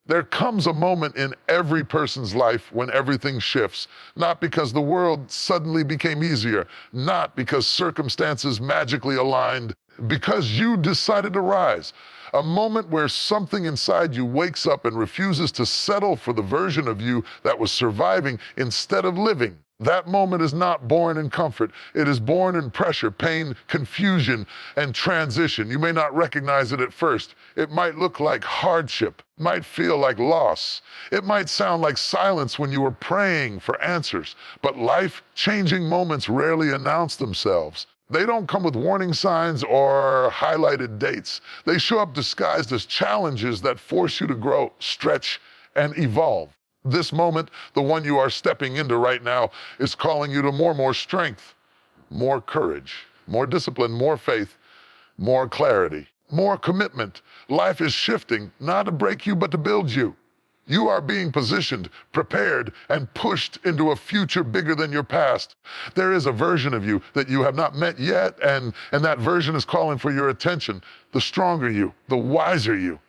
There comes a moment in every person's life when everything shifts, not because the world suddenly became easier, not because circumstances magically aligned, because you decided to rise. A moment where something inside you wakes up and refuses to settle for the version of you that was surviving instead of living. That moment is not born in comfort. It is born in pressure, pain, confusion, and transition. You may not recognize it at first. It might look like hardship, might feel like loss. It might sound like silence when you were praying for answers. But life-changing moments rarely announce themselves. They don't come with warning signs or highlighted dates. They show up disguised as challenges that force you to grow, stretch, and evolve. This moment, the one you are stepping into right now, is calling you to more strength, more courage, more discipline, more faith, more clarity, more commitment. Life is shifting, not to break you, but to build you. You are being positioned, prepared, and pushed into a future bigger than your past. There is a version of you that you have not met yet, and that version is calling for your attention. The stronger you, the wiser you,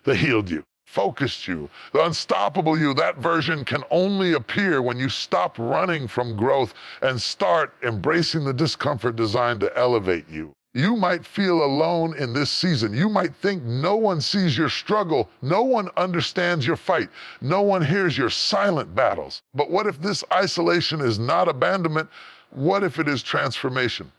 the healed you, focused you, the unstoppable you. That version can only appear when you stop running from growth and start embracing the discomfort designed to elevate you. You might feel alone in this season. You might think no one sees your struggle, no one understands your fight, no one hears your silent battles. But what if this isolation is not abandonment? What if it is transformation?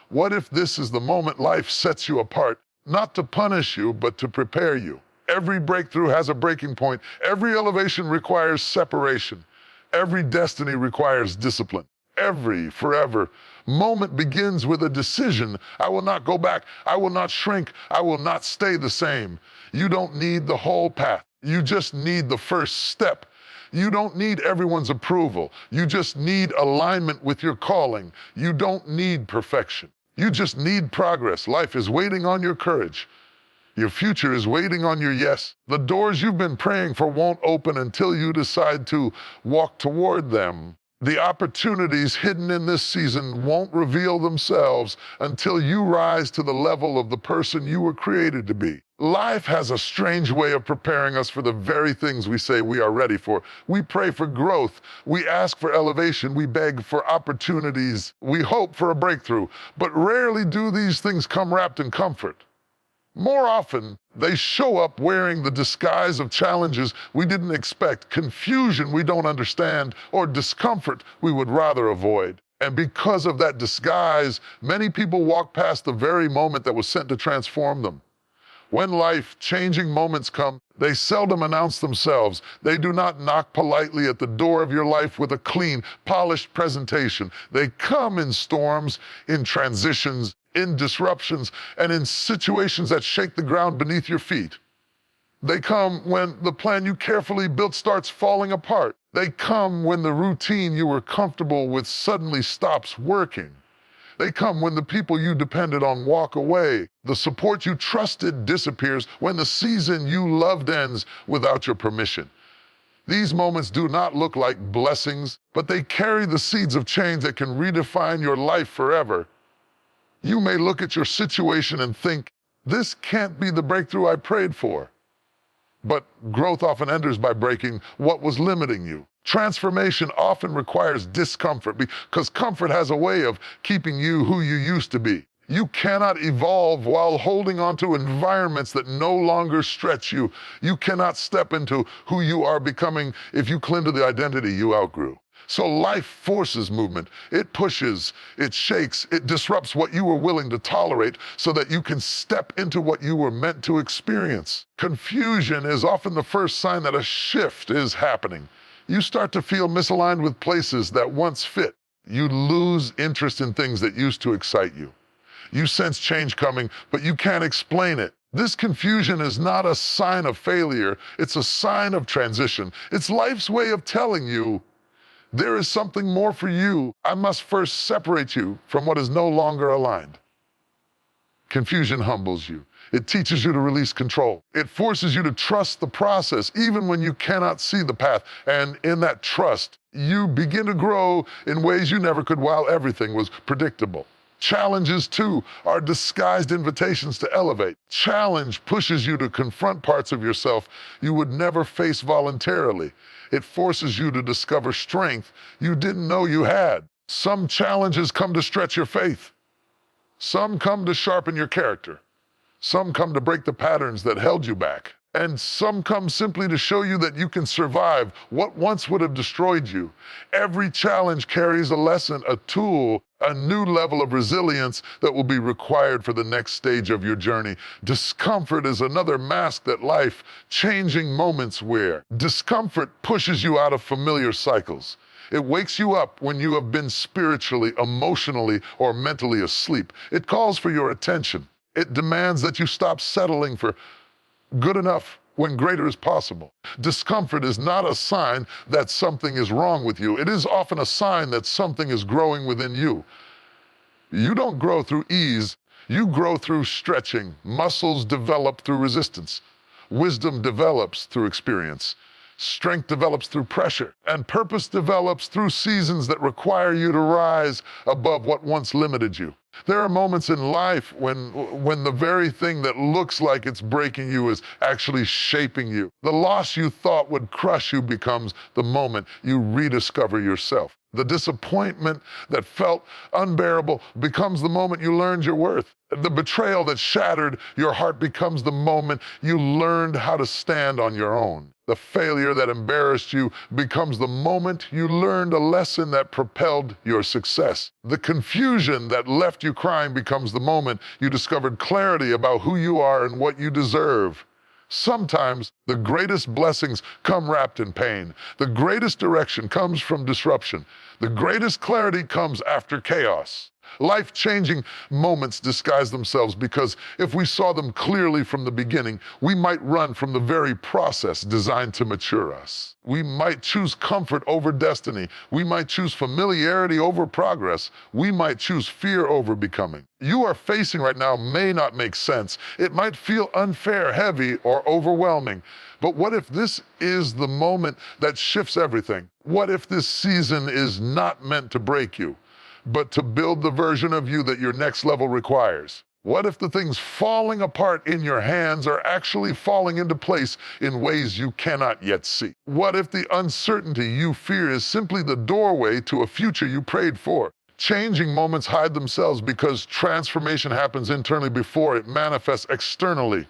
What if this is the moment life sets you apart, not to punish you, but to prepare you? Every breakthrough has a breaking point. Every elevation requires separation. Every destiny requires discipline. Every forever moment begins with a decision. I will not go back. I will not shrink. I will not stay the same. You don't need the whole path. You just need the first step. You don't need everyone's approval. You just need alignment with your calling. You don't need perfection. You just need progress. Life is waiting on your courage. Your future is waiting on your yes. The doors you've been praying for won't open until you decide to walk toward them. The opportunities hidden in this season won't reveal themselves until you rise to the level of the person you were created to be. Life has a strange way of preparing us for the very things we say we are ready for. We pray for growth. We ask for elevation. We beg for opportunities. We hope for a breakthrough. But rarely do these things come wrapped in comfort. More often, they show up wearing the disguise of challenges we didn't expect, confusion we don't understand, or discomfort we would rather avoid. And because of that disguise, many people walk past the very moment that was sent to transform them. When life-changing moments come, they seldom announce themselves. They do not knock politely at the door of your life with a clean, polished presentation. They come in storms, in transitions, in disruptions, and in situations that shake the ground beneath your feet. They come when the plan you carefully built starts falling apart. They come when the routine you were comfortable with suddenly stops working. They come when the people you depended on walk away. The support you trusted disappears, when the season you loved ends without your permission. These moments do not look like blessings, but they carry the seeds of change that can redefine your life forever. You may look at your situation and think, this can't be the breakthrough I prayed for. But growth often enters by breaking what was limiting you. Transformation often requires discomfort because comfort has a way of keeping you who you used to be. You cannot evolve while holding on to environments that no longer stretch you. You cannot step into who you are becoming if you cling to the identity you outgrew. So life forces movement. It pushes, it shakes, it disrupts what you were willing to tolerate so that you can step into what you were meant to experience. Confusion is often the first sign that a shift is happening. You start to feel misaligned with places that once fit. You lose interest in things that used to excite you. You sense change coming, but you can't explain it. This confusion is not a sign of failure. It's a sign of transition. It's life's way of telling you, there is something more for you. I must first separate you from what is no longer aligned. Confusion humbles you. It teaches you to release control. It forces you to trust the process, even when you cannot see the path. And in that trust, you begin to grow in ways you never could while everything was predictable. Challenges, too, are disguised invitations to elevate. Challenge pushes you to confront parts of yourself you would never face voluntarily. It forces you to discover strength you didn't know you had. Some challenges come to stretch your faith. Some come to sharpen your character. Some come to break the patterns that held you back. And some come simply to show you that you can survive what once would have destroyed you. Every challenge carries a lesson, a tool, a new level of resilience that will be required for the next stage of your journey. Discomfort is another mask that life-changing moments wear. Discomfort pushes you out of familiar cycles. It wakes you up when you have been spiritually, emotionally, or mentally asleep. It calls for your attention. It demands that you stop settling for good enough when greater is possible. Discomfort is not a sign that something is wrong with you. It is often a sign that something is growing within you. You don't grow through ease. You grow through stretching. Muscles develop through resistance. Wisdom develops through experience. Strength develops through pressure. And purpose develops through seasons that require you to rise above what once limited you. There are moments in life when the very thing that looks like it's breaking you is actually shaping you. The loss you thought would crush you becomes the moment you rediscover yourself. The disappointment that felt unbearable becomes the moment you learned your worth. The betrayal that shattered your heart becomes the moment you learned how to stand on your own. The failure that embarrassed you becomes the moment you learned a lesson that propelled your success. The confusion that left you crying becomes the moment you discovered clarity about who you are and what you deserve. Sometimes the greatest blessings come wrapped in pain. The greatest direction comes from disruption. The greatest clarity comes after chaos. Life-changing moments disguise themselves because if we saw them clearly from the beginning, we might run from the very process designed to mature us. We might choose comfort over destiny. We might choose familiarity over progress. We might choose fear over becoming. You are facing right now may not make sense. It might feel unfair, heavy, or overwhelming. But what if this is the moment that shifts everything? What if this season is not meant to break you, but to build the version of you that your next level requires? What if the things falling apart in your hands are actually falling into place in ways you cannot yet see? What if the uncertainty you fear is simply the doorway to a future you prayed for? Changing moments hide themselves because transformation happens internally before it manifests externally.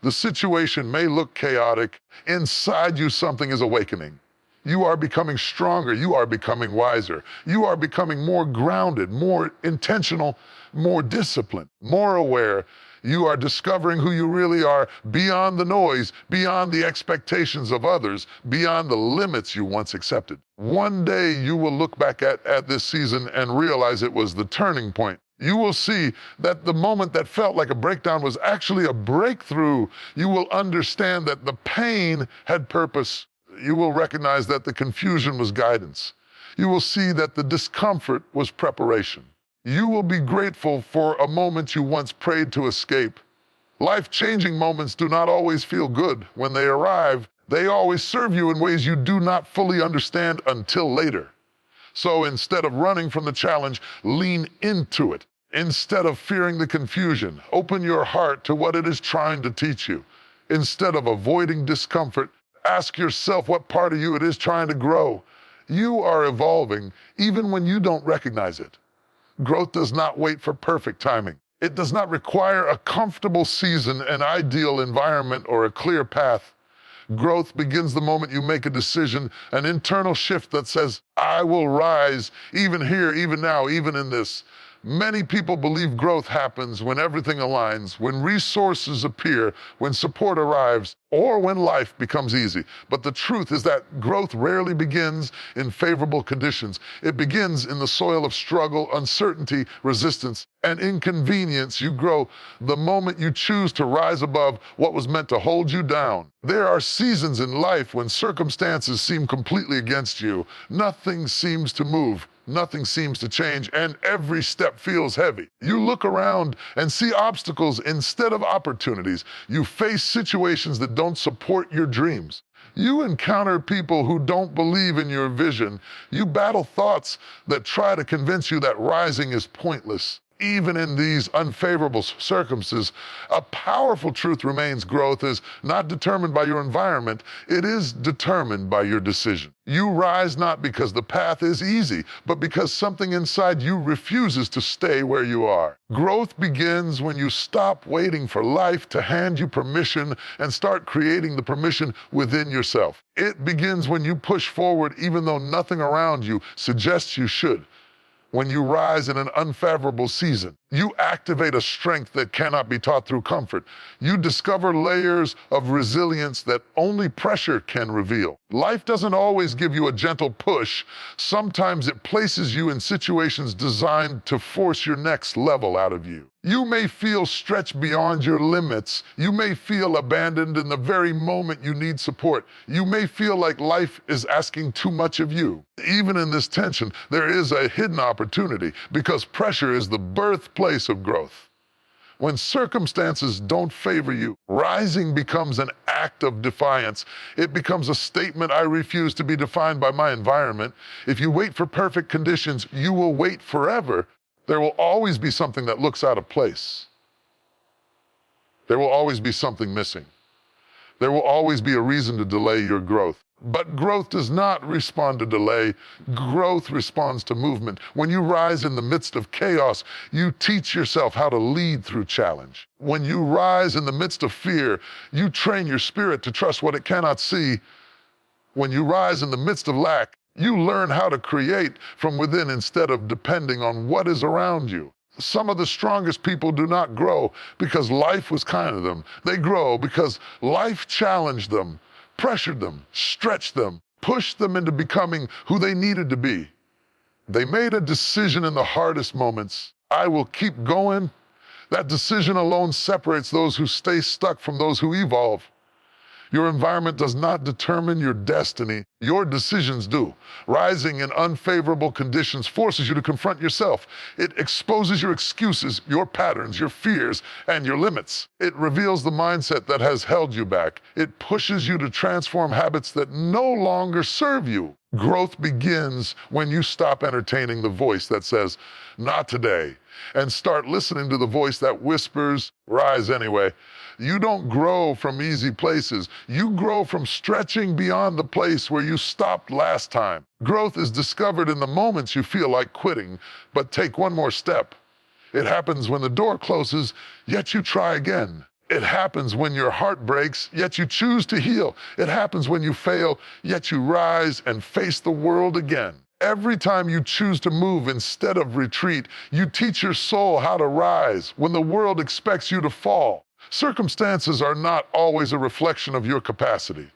The situation may look chaotic. Inside you, something is awakening. You are becoming stronger. You are becoming wiser. You are becoming more grounded, more intentional, more disciplined, more aware. You are discovering who you really are beyond the noise, beyond the expectations of others, beyond the limits you once accepted. One day you will look back at this season and realize it was the turning point. You will see that the moment that felt like a breakdown was actually a breakthrough. You will understand that the pain had purpose. You will recognize that the confusion was guidance. You will see that the discomfort was preparation. You will be grateful for a moment you once prayed to escape. Life-changing moments do not always feel good. When they arrive, they always serve you in ways you do not fully understand until later. So instead of running from the challenge, lean into it. Instead of fearing the confusion, open your heart to what it is trying to teach you. Instead of avoiding discomfort, ask yourself what part of you it is trying to grow. You are evolving even when you don't recognize it. Growth does not wait for perfect timing. It does not require a comfortable season, an ideal environment, or a clear path. Growth begins the moment you make a decision, an internal shift that says, I will rise, even here, even now, even in this. Many people believe growth happens when everything aligns, when resources appear, when support arrives, or when life becomes easy. But the truth is that growth rarely begins in favorable conditions. It begins in the soil of struggle, uncertainty, resistance, and inconvenience. You grow the moment you choose to rise above what was meant to hold you down. There are seasons in life when circumstances seem completely against you. Nothing seems to move. Nothing seems to change, and every step feels heavy. You look around and see obstacles instead of opportunities. You face situations that don't support your dreams. You encounter people who don't believe in your vision. You battle thoughts that try to convince you that rising is pointless. Even in these unfavorable circumstances, a powerful truth remains: growth is not determined by your environment, it is determined by your decision. You rise not because the path is easy, but because something inside you refuses to stay where you are. Growth begins when you stop waiting for life to hand you permission and start creating the permission within yourself. It begins when you push forward even though nothing around you suggests you should. When you rise in an unfavorable season, you activate a strength that cannot be taught through comfort. You discover layers of resilience that only pressure can reveal. Life doesn't always give you a gentle push. Sometimes it places you in situations designed to force your next level out of you. You may feel stretched beyond your limits. You may feel abandoned in the very moment you need support. You may feel like life is asking too much of you. Even in this tension, there is a hidden opportunity, because pressure is the birthplace of growth. When circumstances don't favor you, rising becomes an act of defiance. It becomes a statement: I refuse to be defined by my environment. If you wait for perfect conditions, you will wait forever. There will always be something that looks out of place. There will always be something missing. There will always be a reason to delay your growth. But growth does not respond to delay. Growth responds to movement. When you rise in the midst of chaos, you teach yourself how to lead through challenge. When you rise in the midst of fear, you train your spirit to trust what it cannot see. When you rise in the midst of lack, you learn how to create from within instead of depending on what is around you. Some of the strongest people do not grow because life was kind to them. They grow because life challenged them, pressured them, stretched them, pushed them into becoming who they needed to be. They made a decision in the hardest moments: I will keep going. That decision alone separates those who stay stuck from those who evolve. Your environment does not determine your destiny. Your decisions do. Rising in unfavorable conditions forces you to confront yourself. It exposes your excuses, your patterns, your fears, and your limits. It reveals the mindset that has held you back. It pushes you to transform habits that no longer serve you. Growth begins when you stop entertaining the voice that says, "Not today," and start listening to the voice that whispers, "Rise anyway." You don't grow from easy places. You grow from stretching beyond the place where you stopped last time. Growth is discovered in the moments you feel like quitting, but take one more step. It happens when the door closes, yet you try again. It happens when your heart breaks, yet you choose to heal. It happens when you fail, yet you rise and face the world again. Every time you choose to move instead of retreat, you teach your soul how to rise when the world expects you to fall. Circumstances are not always a reflection of your capacity.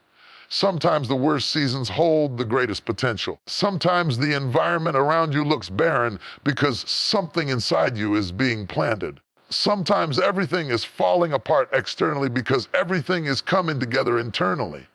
Sometimes the worst seasons hold the greatest potential. Sometimes the environment around you looks barren because something inside you is being planted. Sometimes everything is falling apart externally because everything is coming together internally.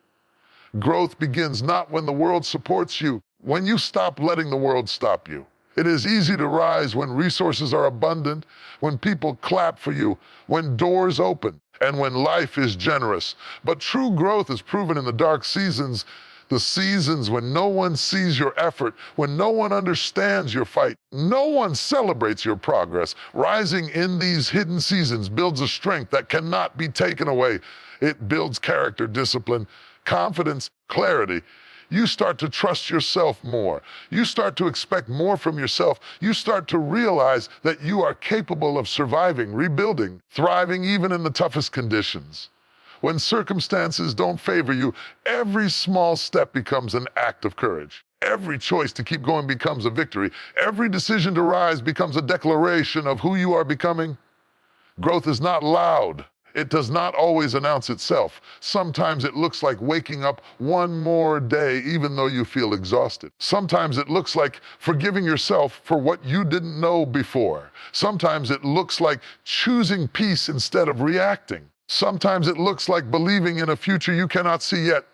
Growth begins not when the world supports you, when you stop letting the world stop you. It is easy to rise when resources are abundant, when people clap for you, when doors open, and when life is generous. But true growth is proven in the dark seasons, the seasons when no one sees your effort, when no one understands your fight, no one celebrates your progress. Rising in these hidden seasons builds a strength that cannot be taken away. It builds character, discipline, confidence, clarity. You start to trust yourself more. You start to expect more from yourself. You start to realize that you are capable of surviving, rebuilding, thriving even in the toughest conditions. When circumstances don't favor you, every small step becomes an act of courage. Every choice to keep going becomes a victory. Every decision to rise becomes a declaration of who you are becoming. Growth is not loud. It does not always announce itself. Sometimes it looks like waking up one more day even though you feel exhausted. Sometimes it looks like forgiving yourself for what you didn't know before. Sometimes it looks like choosing peace instead of reacting. Sometimes it looks like believing in a future you cannot see yet.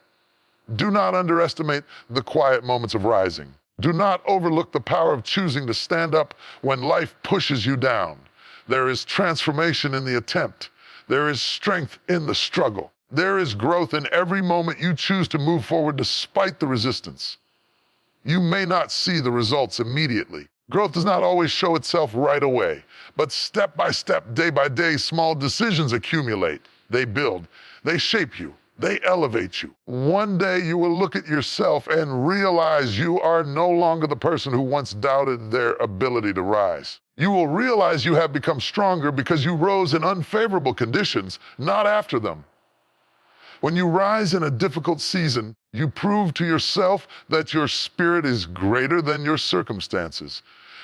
Do not underestimate the quiet moments of rising. Do not overlook the power of choosing to stand up when life pushes you down. There is transformation in the attempt. There is strength in the struggle. There is growth in every moment you choose to move forward despite the resistance. You may not see the results immediately, Growth does not always show itself right away, but step by step, day by day, small decisions accumulate. They build, they shape you, they elevate you. One day you will look at yourself and realize you are no longer the person who once doubted their ability to rise. You will realize you have become stronger because you rose in unfavorable conditions, not after them. When you rise in a difficult season, you prove to yourself that your spirit is greater than your circumstances.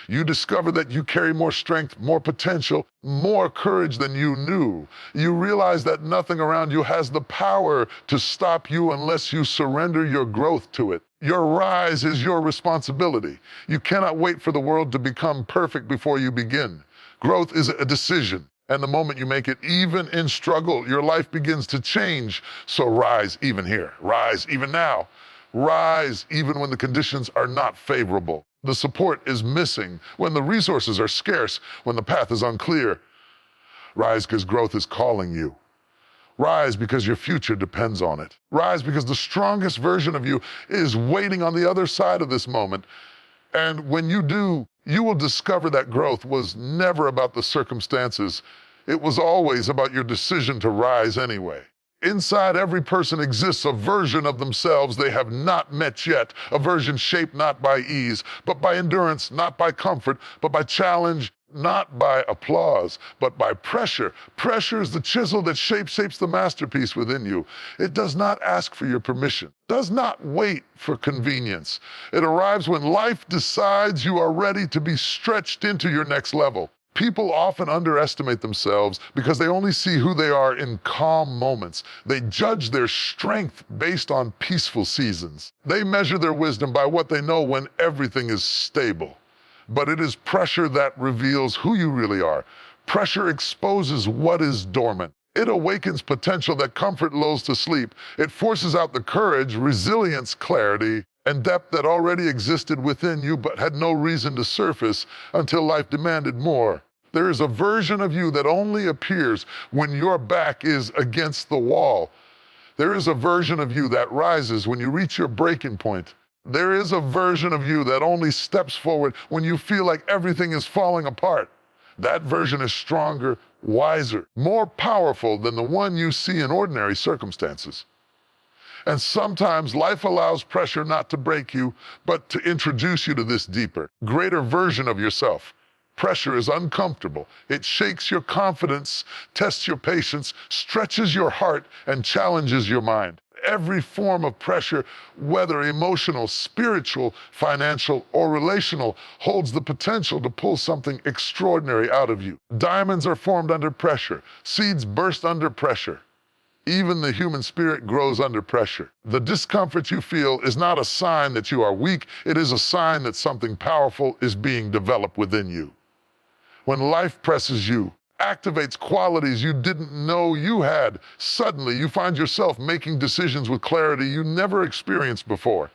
You discover that you carry more strength, more potential, more courage than you knew. You realize that nothing around you has the power to stop you unless you surrender your growth to it. Your rise is your responsibility. You cannot wait for the world to become perfect before you begin. Growth is a decision. And the moment you make it, even in struggle, your life begins to change. So rise even here, rise even now, rise even when the conditions are not favorable. The support is missing, when the resources are scarce, when the path is unclear. Rise because growth is calling you. Rise because your future depends on it. Rise because the strongest version of you is waiting on the other side of this moment. And when you do, you will discover that growth was never about the circumstances. It was always about your decision to rise anyway. Inside every person exists a version of themselves they have not met yet, a version shaped not by ease, but by endurance, not by comfort, but by challenge, not by applause, but by pressure. Pressure is the chisel that shapes the masterpiece within you. It does not ask for your permission, does not wait for convenience. It arrives when life decides you are ready to be stretched into your next level. People often underestimate themselves because they only see who they are in calm moments. They judge their strength based on peaceful seasons. They measure their wisdom by what they know when everything is stable. But it is pressure that reveals who you really are. Pressure exposes what is dormant. It awakens potential that comfort lulls to sleep. It forces out the courage, resilience, clarity, and depth that already existed within you but had no reason to surface until life demanded more. There is a version of you that only appears when your back is against the wall. There is a version of you that rises when you reach your breaking point. There is a version of you that only steps forward when you feel like everything is falling apart. That version is stronger, wiser, more powerful than the one you see in ordinary circumstances. And sometimes life allows pressure not to break you, but to introduce you to this deeper, greater version of yourself. Pressure is uncomfortable. It shakes your confidence, tests your patience, stretches your heart, and challenges your mind. Every form of pressure, whether emotional, spiritual, financial, or relational, holds the potential to pull something extraordinary out of you. Diamonds are formed under pressure. Seeds burst under pressure. Even the human spirit grows under pressure. The discomfort you feel is not a sign that you are weak. It is a sign that something powerful is being developed within you. When life presses you, activates qualities you didn't know you had, suddenly you find yourself making decisions with clarity you never experienced before.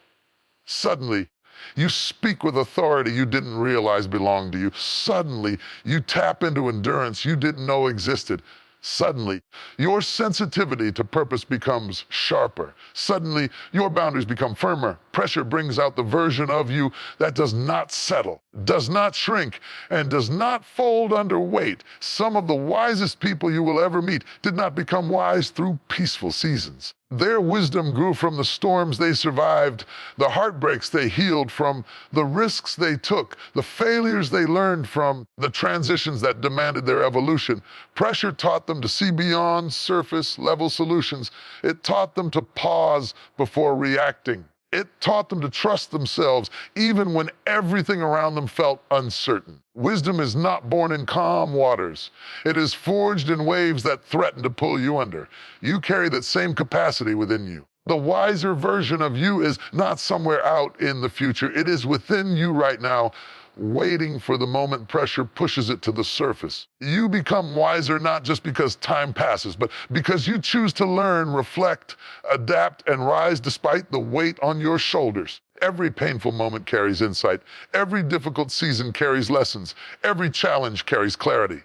Suddenly, you speak with authority you didn't realize belonged to you. Suddenly, you tap into endurance you didn't know existed. Suddenly, your sensitivity to purpose becomes sharper. Suddenly, your boundaries become firmer. Pressure brings out the version of you that does not settle, does not shrink, and does not fold under weight. Some of the wisest people you will ever meet did not become wise through peaceful seasons. Their wisdom grew from the storms they survived, the heartbreaks they healed from, the risks they took, the failures they learned from, the transitions that demanded their evolution. Pressure taught them to see beyond surface-level solutions. It taught them to pause before reacting. It taught them to trust themselves even when everything around them felt uncertain. Wisdom is not born in calm waters. It is forged in waves that threaten to pull you under. You carry that same capacity within you. The wiser version of you is not somewhere out in the future. It is within you right now, waiting for the moment pressure pushes it to the surface. You become wiser not just because time passes, but because you choose to learn, reflect, adapt, and rise despite the weight on your shoulders. Every painful moment carries insight. Every difficult season carries lessons. Every challenge carries clarity.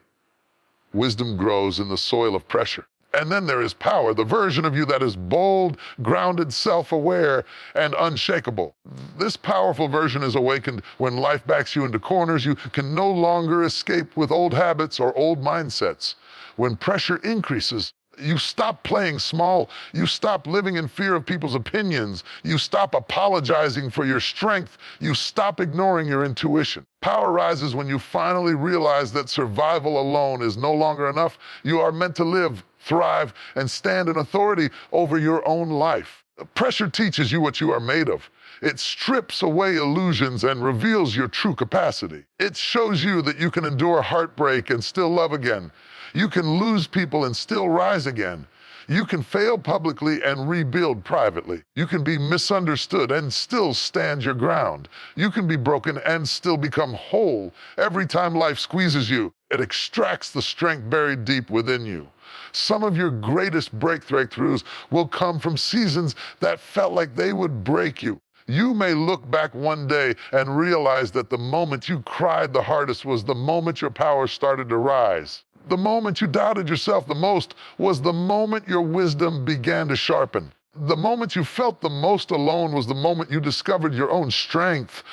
Wisdom grows in the soil of pressure. And then there is power, the version of you that is bold, grounded, self-aware, and unshakable. This powerful version is awakened when life backs you into corners. You can no longer escape with old habits or old mindsets. When pressure increases, you stop playing small. You stop living in fear of people's opinions. You stop apologizing for your strength. You stop ignoring your intuition. Power rises when you finally realize that survival alone is no longer enough. You are meant to live, thrive, and stand in authority over your own life. Pressure teaches you what you are made of. It strips away illusions and reveals your true capacity. It shows you that you can endure heartbreak and still love again. You can lose people and still rise again. You can fail publicly and rebuild privately. You can be misunderstood and still stand your ground. You can be broken and still become whole. Every time life squeezes you, it extracts the strength buried deep within you. Some of your greatest breakthroughs will come from seasons that felt like they would break you. You may look back one day and realize that the moment you cried the hardest was the moment your power started to rise. The moment you doubted yourself the most was the moment your wisdom began to sharpen. The moment you felt the most alone was the moment you discovered your own strength.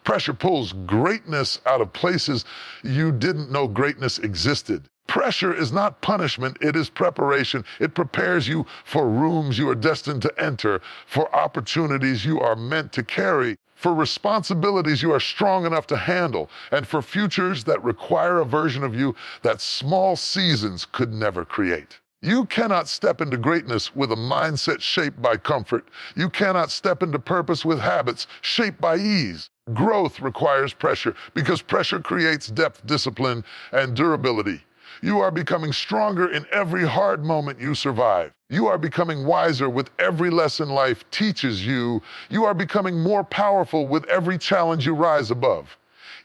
Pressure pulls greatness out of places you didn't know greatness existed. Pressure is not punishment, it is preparation. It prepares you for rooms you are destined to enter, for opportunities you are meant to carry, for responsibilities you are strong enough to handle, and for futures that require a version of you that small seasons could never create. You cannot step into greatness with a mindset shaped by comfort. You cannot step into purpose with habits shaped by ease. Growth requires pressure because pressure creates depth, discipline, and durability. You are becoming stronger in every hard moment you survive. You are becoming wiser with every lesson life teaches you. You are becoming more powerful with every challenge you rise above.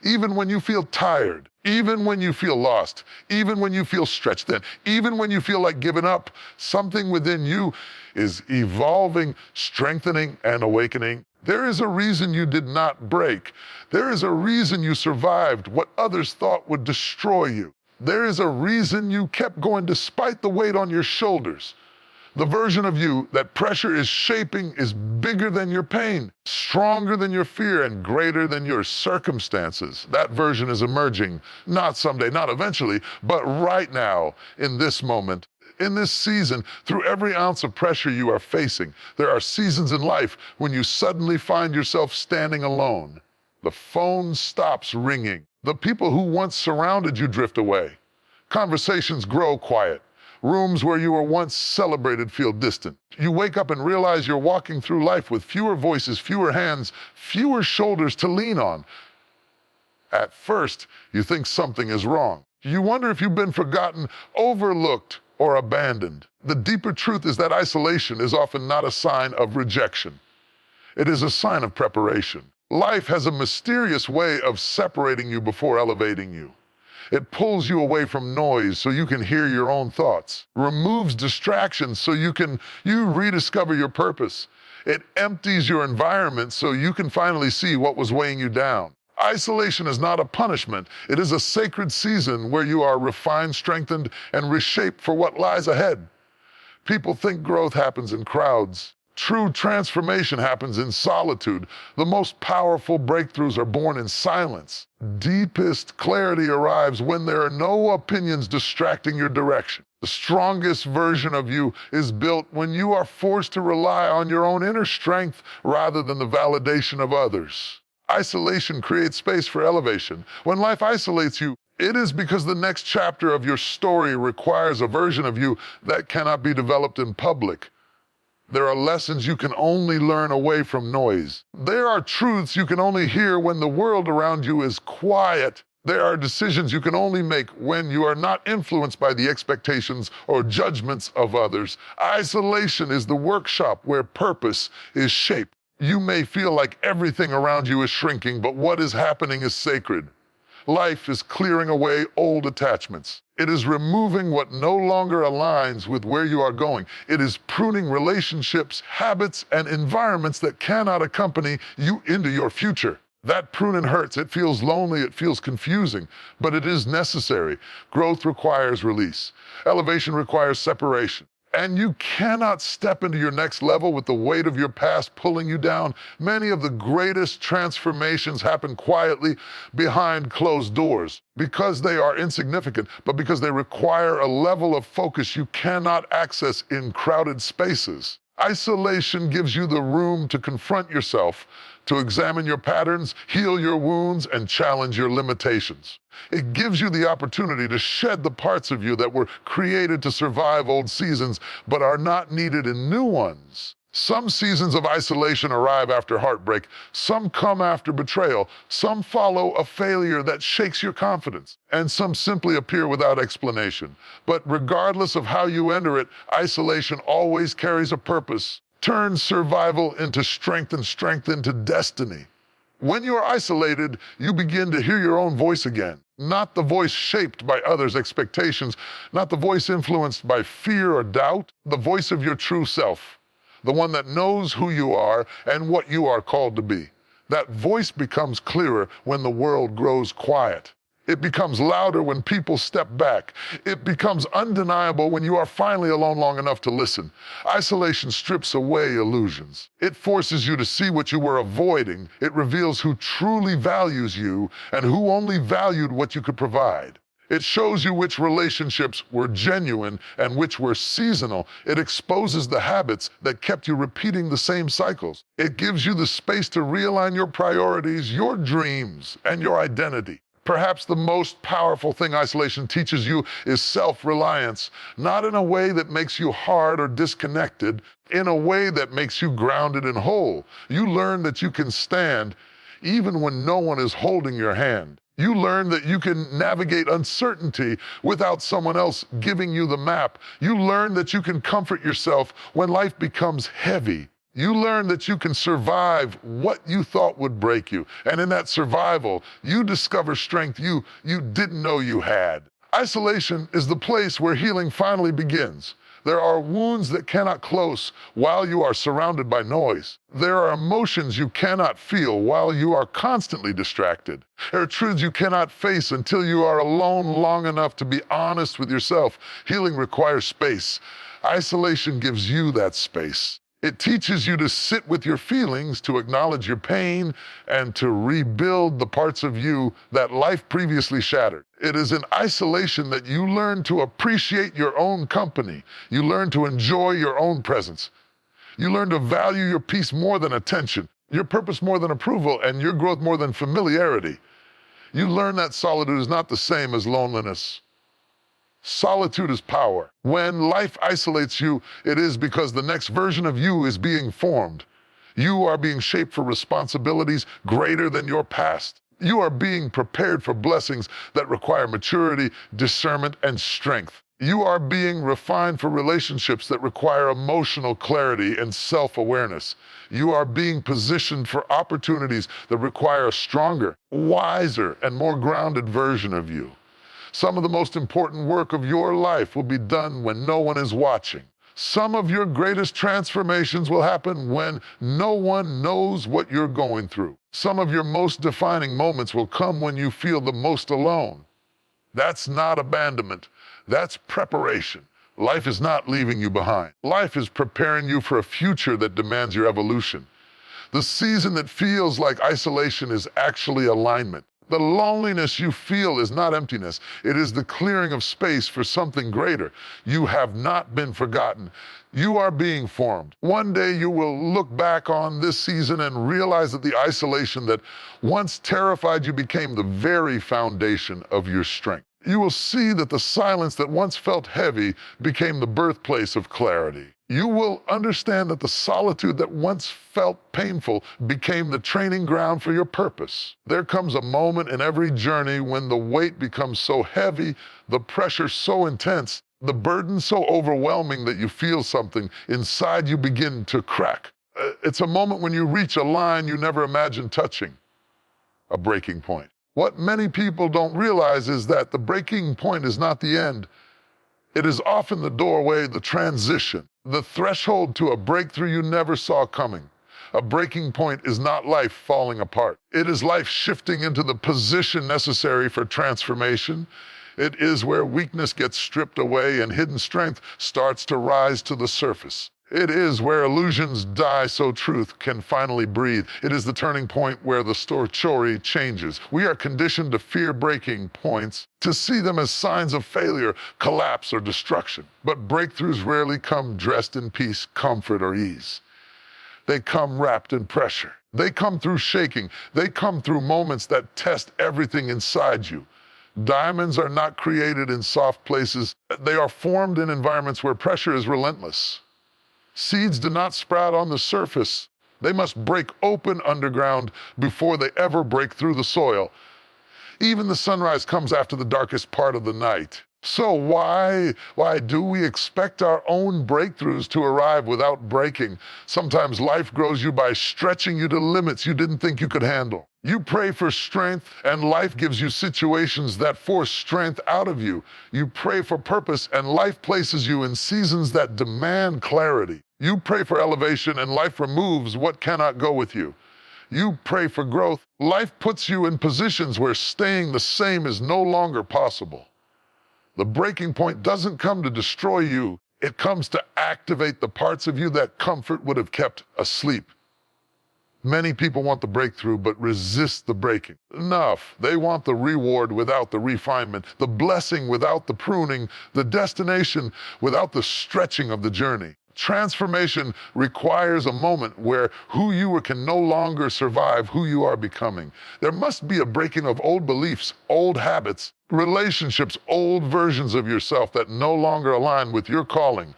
Even when you feel tired, even when you feel lost, even when you feel stretched thin, even when you feel like giving up, something within you is evolving, strengthening, and awakening. There is a reason you did not break. There is a reason you survived what others thought would destroy you. There is a reason you kept going despite the weight on your shoulders. The version of you that pressure is shaping is bigger than your pain, stronger than your fear, and greater than your circumstances. That version is emerging, not someday, not eventually, but right now, in this moment, in this season, through every ounce of pressure you are facing. There are seasons in life when you suddenly find yourself standing alone. The phone stops ringing. The people who once surrounded you drift away. Conversations grow quiet. Rooms where you were once celebrated feel distant. You wake up and realize you're walking through life with fewer voices, fewer hands, fewer shoulders to lean on. At first, you think something is wrong. You wonder if you've been forgotten, overlooked, or abandoned. The deeper truth is that isolation is often not a sign of rejection. It is a sign of preparation. Life has a mysterious way of separating you before elevating you. It pulls you away from noise so you can hear your own thoughts, removes distractions so you rediscover your purpose. It empties your environment so you can finally see what was weighing you down. Isolation is not a punishment. It is a sacred season where you are refined, strengthened, and reshaped for what lies ahead. People think growth happens in crowds. True transformation happens in solitude. The most powerful breakthroughs are born in silence. Deepest clarity arrives when there are no opinions distracting your direction. The strongest version of you is built when you are forced to rely on your own inner strength rather than the validation of others. Isolation creates space for elevation. When life isolates you, it is because the next chapter of your story requires a version of you that cannot be developed in public. There are lessons you can only learn away from noise. There are truths you can only hear when the world around you is quiet. There are decisions you can only make when you are not influenced by the expectations or judgments of others. Isolation is the workshop where purpose is shaped. You may feel like everything around you is shrinking, but what is happening is sacred. Life is clearing away old attachments. It is removing what no longer aligns with where you are going. It is pruning relationships, habits, and environments that cannot accompany you into your future. That pruning hurts. It feels lonely. It feels confusing, but it is necessary. Growth requires release. Elevation requires separation. And you cannot step into your next level with the weight of your past pulling you down. Many of the greatest transformations happen quietly behind closed doors because they are insignificant, but because they require a level of focus you cannot access in crowded spaces. Isolation gives you the room to confront yourself, to examine your patterns, heal your wounds, and challenge your limitations. It gives you the opportunity to shed the parts of you that were created to survive old seasons, but are not needed in new ones. Some seasons of isolation arrive after heartbreak. Some come after betrayal. Some follow a failure that shakes your confidence. And some simply appear without explanation. But regardless of how you enter it, isolation always carries a purpose. Turn survival into strength and strength into destiny. When you are isolated, you begin to hear your own voice again. Not the voice shaped by others' expectations, not the voice influenced by fear or doubt, the voice of your true self. The one that knows who you are and what you are called to be. That voice becomes clearer when the world grows quiet. It becomes louder when people step back. It becomes undeniable when you are finally alone long enough to listen. Isolation strips away illusions. It forces you to see what you were avoiding. It reveals who truly values you and who only valued what you could provide. It shows you which relationships were genuine and which were seasonal. It exposes the habits that kept you repeating the same cycles. It gives you the space to realign your priorities, your dreams, and your identity. Perhaps the most powerful thing isolation teaches you is self-reliance, not in a way that makes you hard or disconnected, in a way that makes you grounded and whole. You learn that you can stand even when no one is holding your hand. You learn that you can navigate uncertainty without someone else giving you the map. You learn that you can comfort yourself when life becomes heavy. You learn that you can survive what you thought would break you. And in that survival, you discover strength you didn't know you had. Isolation is the place where healing finally begins. There are wounds that cannot close while you are surrounded by noise. There are emotions you cannot feel while you are constantly distracted. There are truths you cannot face until you are alone long enough to be honest with yourself. Healing requires space. Isolation gives you that space. It teaches you to sit with your feelings, to acknowledge your pain, and to rebuild the parts of you that life previously shattered. It is in isolation that you learn to appreciate your own company. You learn to enjoy your own presence. You learn to value your peace more than attention, your purpose more than approval, and your growth more than familiarity. You learn that solitude is not the same as loneliness. Solitude is power. When life isolates you, it is because the next version of you is being formed. You are being shaped for responsibilities greater than your past. You are being prepared for blessings that require maturity, discernment, and strength. You are being refined for relationships that require emotional clarity and self-awareness. You are being positioned for opportunities that require a stronger, wiser, and more grounded version of you. Some of the most important work of your life will be done when no one is watching. Some of your greatest transformations will happen when no one knows what you're going through. Some of your most defining moments will come when you feel the most alone. That's not abandonment. That's preparation. Life is not leaving you behind. Life is preparing you for a future that demands your evolution. The season that feels like isolation is actually alignment. The loneliness you feel is not emptiness. It is the clearing of space for something greater. You have not been forgotten. You are being formed. One day you will look back on this season and realize that the isolation that once terrified you became the very foundation of your strength. You will see that the silence that once felt heavy became the birthplace of clarity. You will understand that the solitude that once felt painful became the training ground for your purpose. There comes a moment in every journey when the weight becomes so heavy, the pressure so intense, the burden so overwhelming that you feel something inside you begin to crack. It's a moment when you reach a line you never imagined touching, a breaking point. What many people don't realize is that the breaking point is not the end. It is often the doorway, the transition, the threshold to a breakthrough you never saw coming. A breaking point is not life falling apart. It is life shifting into the position necessary for transformation. It is where weakness gets stripped away and hidden strength starts to rise to the surface. It is where illusions die so truth can finally breathe. It is the turning point where the story changes. We are conditioned to fear breaking points, to see them as signs of failure, collapse, or destruction. But breakthroughs rarely come dressed in peace, comfort, or ease. They come wrapped in pressure. They come through shaking. They come through moments that test everything inside you. Diamonds are not created in soft places. They are formed in environments where pressure is relentless. Seeds do not sprout on the surface. They must break open underground before they ever break through the soil. Even the sunrise comes after the darkest part of the night. So why do we expect our own breakthroughs to arrive without breaking? Sometimes life grows you by stretching you to limits you didn't think you could handle. You pray for strength, and life gives you situations that force strength out of you. You pray for purpose, and life places you in seasons that demand clarity. You pray for elevation, and life removes what cannot go with you. You pray for growth. Life puts you in positions where staying the same is no longer possible. The breaking point doesn't come to destroy you. It comes to activate the parts of you that comfort would have kept asleep. Many people want the breakthrough but resist the breaking. Enough. They want the reward without the refinement, the blessing without the pruning, the destination without the stretching of the journey. Transformation requires a moment where who you are can no longer survive who you are becoming. There must be a breaking of old beliefs, old habits, relationships, old versions of yourself that no longer align with your calling.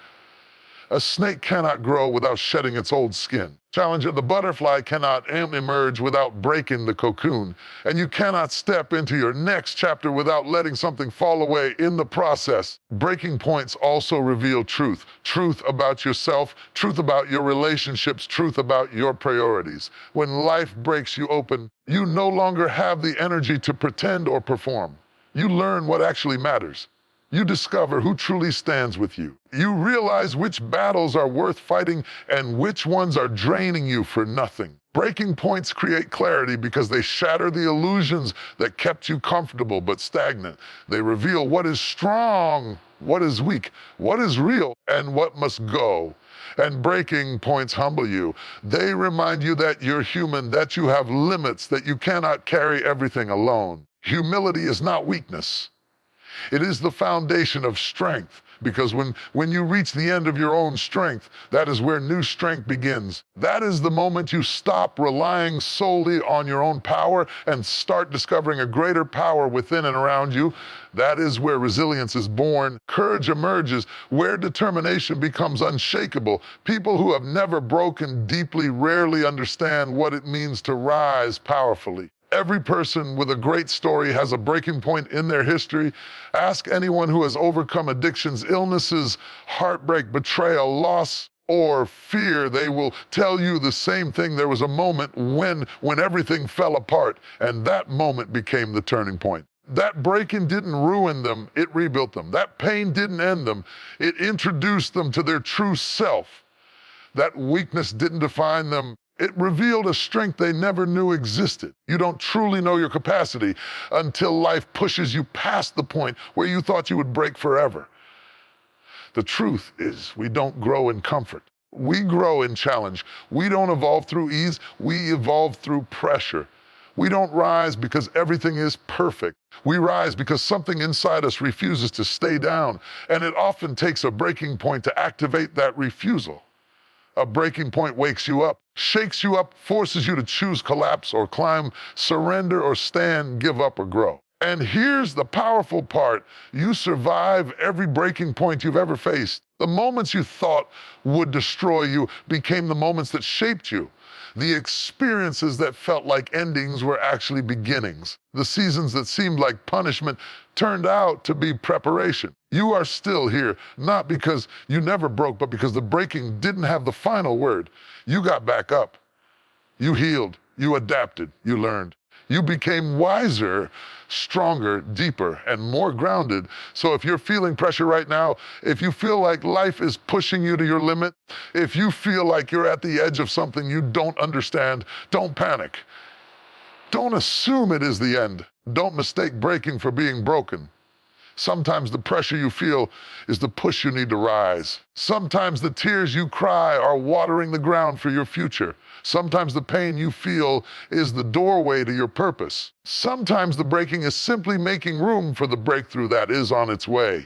A snake cannot grow without shedding its old skin. Challenger, the butterfly cannot emerge without breaking the cocoon. And you cannot step into your next chapter without letting something fall away in the process. Breaking points also reveal truth. Truth about yourself, truth about your relationships, truth about your priorities. When life breaks you open, you no longer have the energy to pretend or perform. You learn what actually matters. You discover who truly stands with you. You realize which battles are worth fighting and which ones are draining you for nothing. Breaking points create clarity because they shatter the illusions that kept you comfortable but stagnant. They reveal what is strong, what is weak, what is real, and what must go. And breaking points humble you. They remind you that you're human, that you have limits, that you cannot carry everything alone. Humility is not weakness. It is the foundation of strength, because when you reach the end of your own strength, that is where new strength begins. That is the moment you stop relying solely on your own power and start discovering a greater power within and around you. That is where resilience is born. Courage emerges, where determination becomes unshakable. People who have never broken deeply rarely understand what it means to rise powerfully. Every person with a great story has a breaking point in their history. Ask anyone who has overcome addictions, illnesses, heartbreak, betrayal, loss, or fear. They will tell you the same thing. There was a moment when everything fell apart, and that moment became the turning point. That breaking didn't ruin them, it rebuilt them. That pain didn't end them, it introduced them to their true self. That weakness didn't define them. It revealed a strength they never knew existed. You don't truly know your capacity until life pushes you past the point where you thought you would break forever. The truth is, we don't grow in comfort. We grow in challenge. We don't evolve through ease. We evolve through pressure. We don't rise because everything is perfect. We rise because something inside us refuses to stay down, and it often takes a breaking point to activate that refusal. A breaking point wakes you up, shakes you up, forces you to choose collapse or climb, surrender or stand, give up or grow. And here's the powerful part. You survive every breaking point you've ever faced. The moments you thought would destroy you became the moments that shaped you. The experiences that felt like endings were actually beginnings. The seasons that seemed like punishment turned out to be preparation. You are still here, not because you never broke, but because the breaking didn't have the final word. You got back up. You healed. You adapted. You learned. You became wiser, stronger, deeper, and more grounded. So if you're feeling pressure right now, if you feel like life is pushing you to your limit, if you feel like you're at the edge of something you don't understand, don't panic. Don't assume it is the end. Don't mistake breaking for being broken. Sometimes the pressure you feel is the push you need to rise. Sometimes the tears you cry are watering the ground for your future. Sometimes the pain you feel is the doorway to your purpose. Sometimes the breaking is simply making room for the breakthrough that is on its way.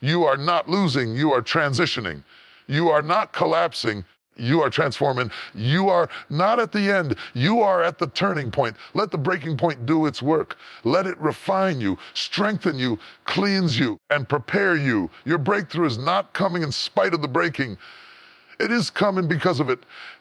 You are not losing, you are transitioning. You are not collapsing, you are transforming. You are not at the end, you are at the turning point. Let the breaking point do its work. Let it refine you, strengthen you, cleanse you, and prepare you. Your breakthrough is not coming in spite of the breaking. It is coming because of it.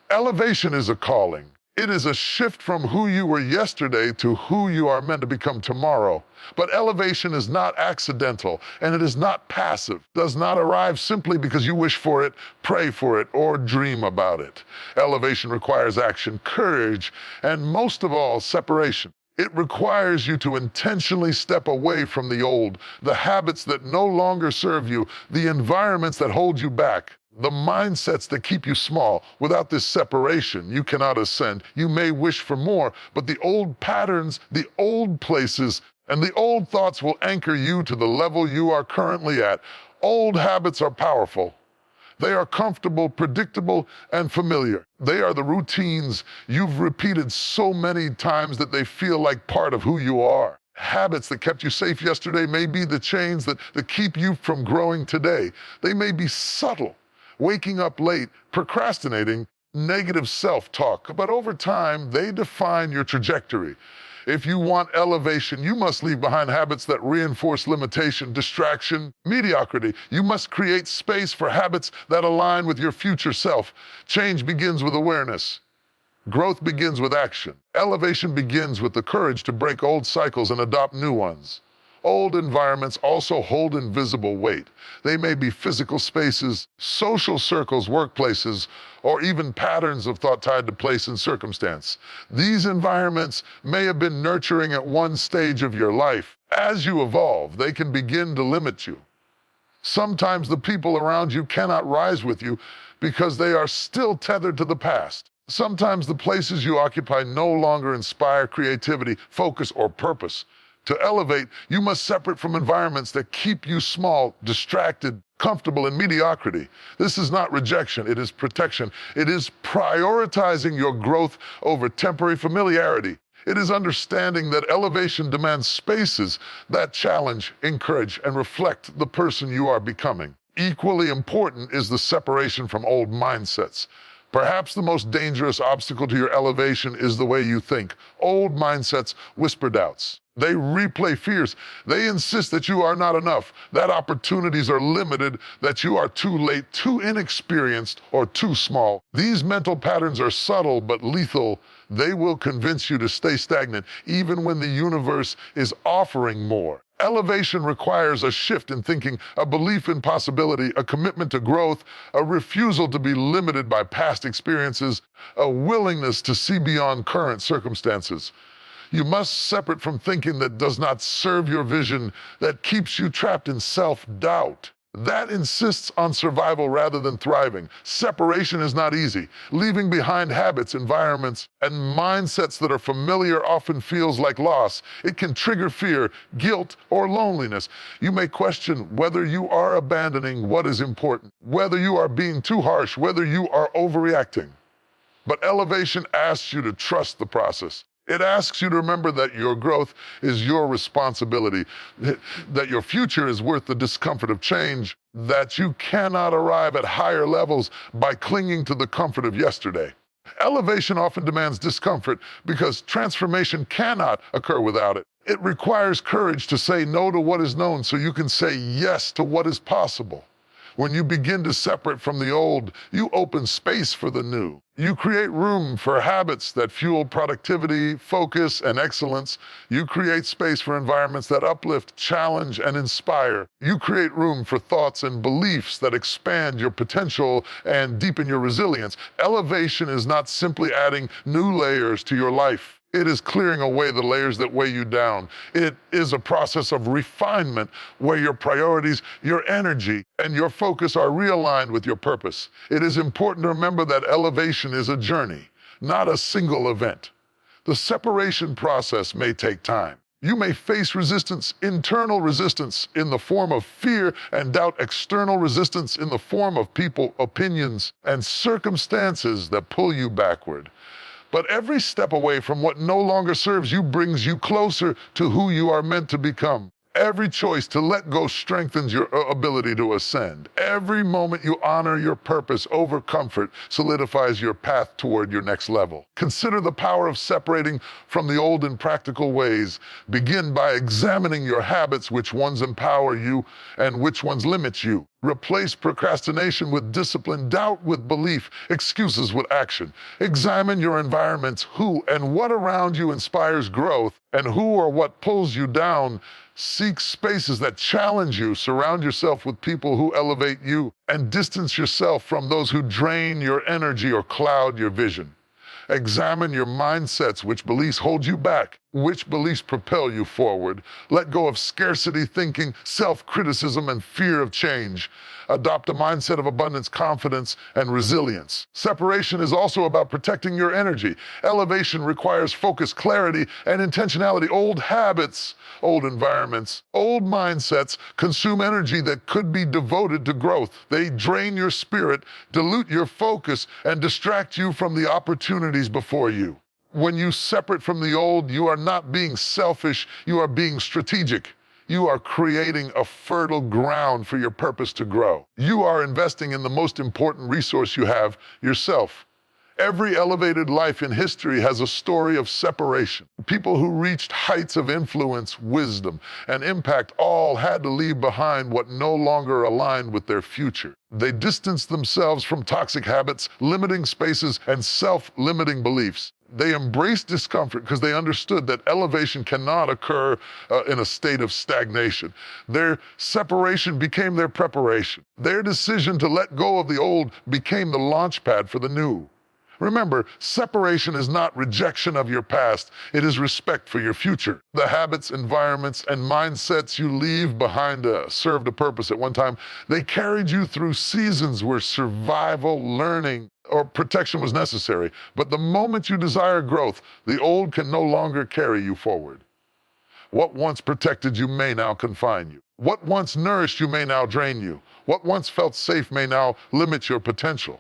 Elevation is a calling. It is a shift from who you were yesterday to who you are meant to become tomorrow. But elevation is not accidental, and it is not passive. It does not arrive simply because you wish for it, pray for it, or dream about it. Elevation requires action, courage, and most of all, separation. It requires you to intentionally step away from the old, the habits that no longer serve you, the environments that hold you back, the mindsets that keep you small. Without this separation, you cannot ascend. You may wish for more, but the old patterns, the old places, and the old thoughts will anchor you to the level you are currently at. Old habits are powerful. They are comfortable, predictable, and familiar. They are the routines you've repeated so many times that they feel like part of who you are. Habits that kept you safe yesterday may be the chains that keep you from growing today. They may be subtle. Waking up late, procrastinating, negative self-talk. But over time, they define your trajectory. If you want elevation, you must leave behind habits that reinforce limitation, distraction, mediocrity. You must create space for habits that align with your future self. Change begins with awareness. Growth begins with action. Elevation begins with the courage to break old cycles and adopt new ones. Old environments also hold invisible weight. They may be physical spaces, social circles, workplaces, or even patterns of thought tied to place and circumstance. These environments may have been nurturing at one stage of your life. As you evolve, they can begin to limit you. Sometimes the people around you cannot rise with you because they are still tethered to the past. Sometimes the places you occupy no longer inspire creativity, focus, or purpose. To elevate, you must separate from environments that keep you small, distracted, comfortable in mediocrity. This is not rejection, it is protection. It is prioritizing your growth over temporary familiarity. It is understanding that elevation demands spaces that challenge, encourage, and reflect the person you are becoming. Equally important is the separation from old mindsets. Perhaps the most dangerous obstacle to your elevation is the way you think. Old mindsets whisper doubts. They replay fears. They insist that you are not enough, that opportunities are limited, that you are too late, too inexperienced, or too small. These mental patterns are subtle but lethal. They will convince you to stay stagnant, even when the universe is offering more. Elevation requires a shift in thinking, a belief in possibility, a commitment to growth, a refusal to be limited by past experiences, a willingness to see beyond current circumstances. You must separate from thinking that does not serve your vision, that keeps you trapped in self-doubt. That insists on survival rather than thriving. Separation is not easy. Leaving behind habits, environments, and mindsets that are familiar often feels like loss. It can trigger fear, guilt, or loneliness. You may question whether you are abandoning what is important, whether you are being too harsh, whether you are overreacting. But elevation asks you to trust the process. It asks you to remember that your growth is your responsibility, that your future is worth the discomfort of change, that you cannot arrive at higher levels by clinging to the comfort of yesterday. Elevation often demands discomfort because transformation cannot occur without it. It requires courage to say no to what is known so you can say yes to what is possible. When you begin to separate from the old, you open space for the new. You create room for habits that fuel productivity, focus, and excellence. You create space for environments that uplift, challenge, and inspire. You create room for thoughts and beliefs that expand your potential and deepen your resilience. Elevation is not simply adding new layers to your life. It is clearing away the layers that weigh you down. It is a process of refinement where your priorities, your energy, and your focus are realigned with your purpose. It is important to remember that elevation is a journey, not a single event. The separation process may take time. You may face resistance, internal resistance in the form of fear and doubt, external resistance in the form of people, opinions, and circumstances that pull you backward. But every step away from what no longer serves you brings you closer to who you are meant to become. Every choice to let go strengthens your ability to ascend. Every moment you honor your purpose over comfort solidifies your path toward your next level. Consider the power of separating from the old in practical ways. Begin by examining your habits, which ones empower you and which ones limit you. Replace procrastination with discipline, doubt with belief, excuses with action. Examine your environments, who and what around you inspires growth, and who or what pulls you down. Seek spaces that challenge you. Surround yourself with people who elevate you, and distance yourself from those who drain your energy or cloud your vision. Examine your mindsets. Which beliefs hold you back? Which beliefs propel you forward? Let go of scarcity thinking, self-criticism, and fear of change. Adopt a mindset of abundance, confidence, and resilience. Separation is also about protecting your energy. Elevation requires focus, clarity, and intentionality. Old habits, old environments, old mindsets consume energy that could be devoted to growth. They drain your spirit, dilute your focus, and distract you from the opportunities before you. When you separate from the old, you are not being selfish, you are being strategic. You are creating a fertile ground for your purpose to grow. You are investing in the most important resource you have, yourself. Every elevated life in history has a story of separation. People who reached heights of influence, wisdom, and impact all had to leave behind what no longer aligned with their future. They distanced themselves from toxic habits, limiting spaces, and self-limiting beliefs. They embraced discomfort because they understood that elevation cannot occur in a state of stagnation. Their separation became their preparation. Their decision to let go of the old became the launch pad for the new. Remember, separation is not rejection of your past, it is respect for your future. The habits, environments, and mindsets you leave behind served a purpose at one time. They carried you through seasons where survival, learning, or protection was necessary. But the moment you desire growth, the old can no longer carry you forward. What once protected you may now confine you. What once nourished you may now drain you. What once felt safe may now limit your potential.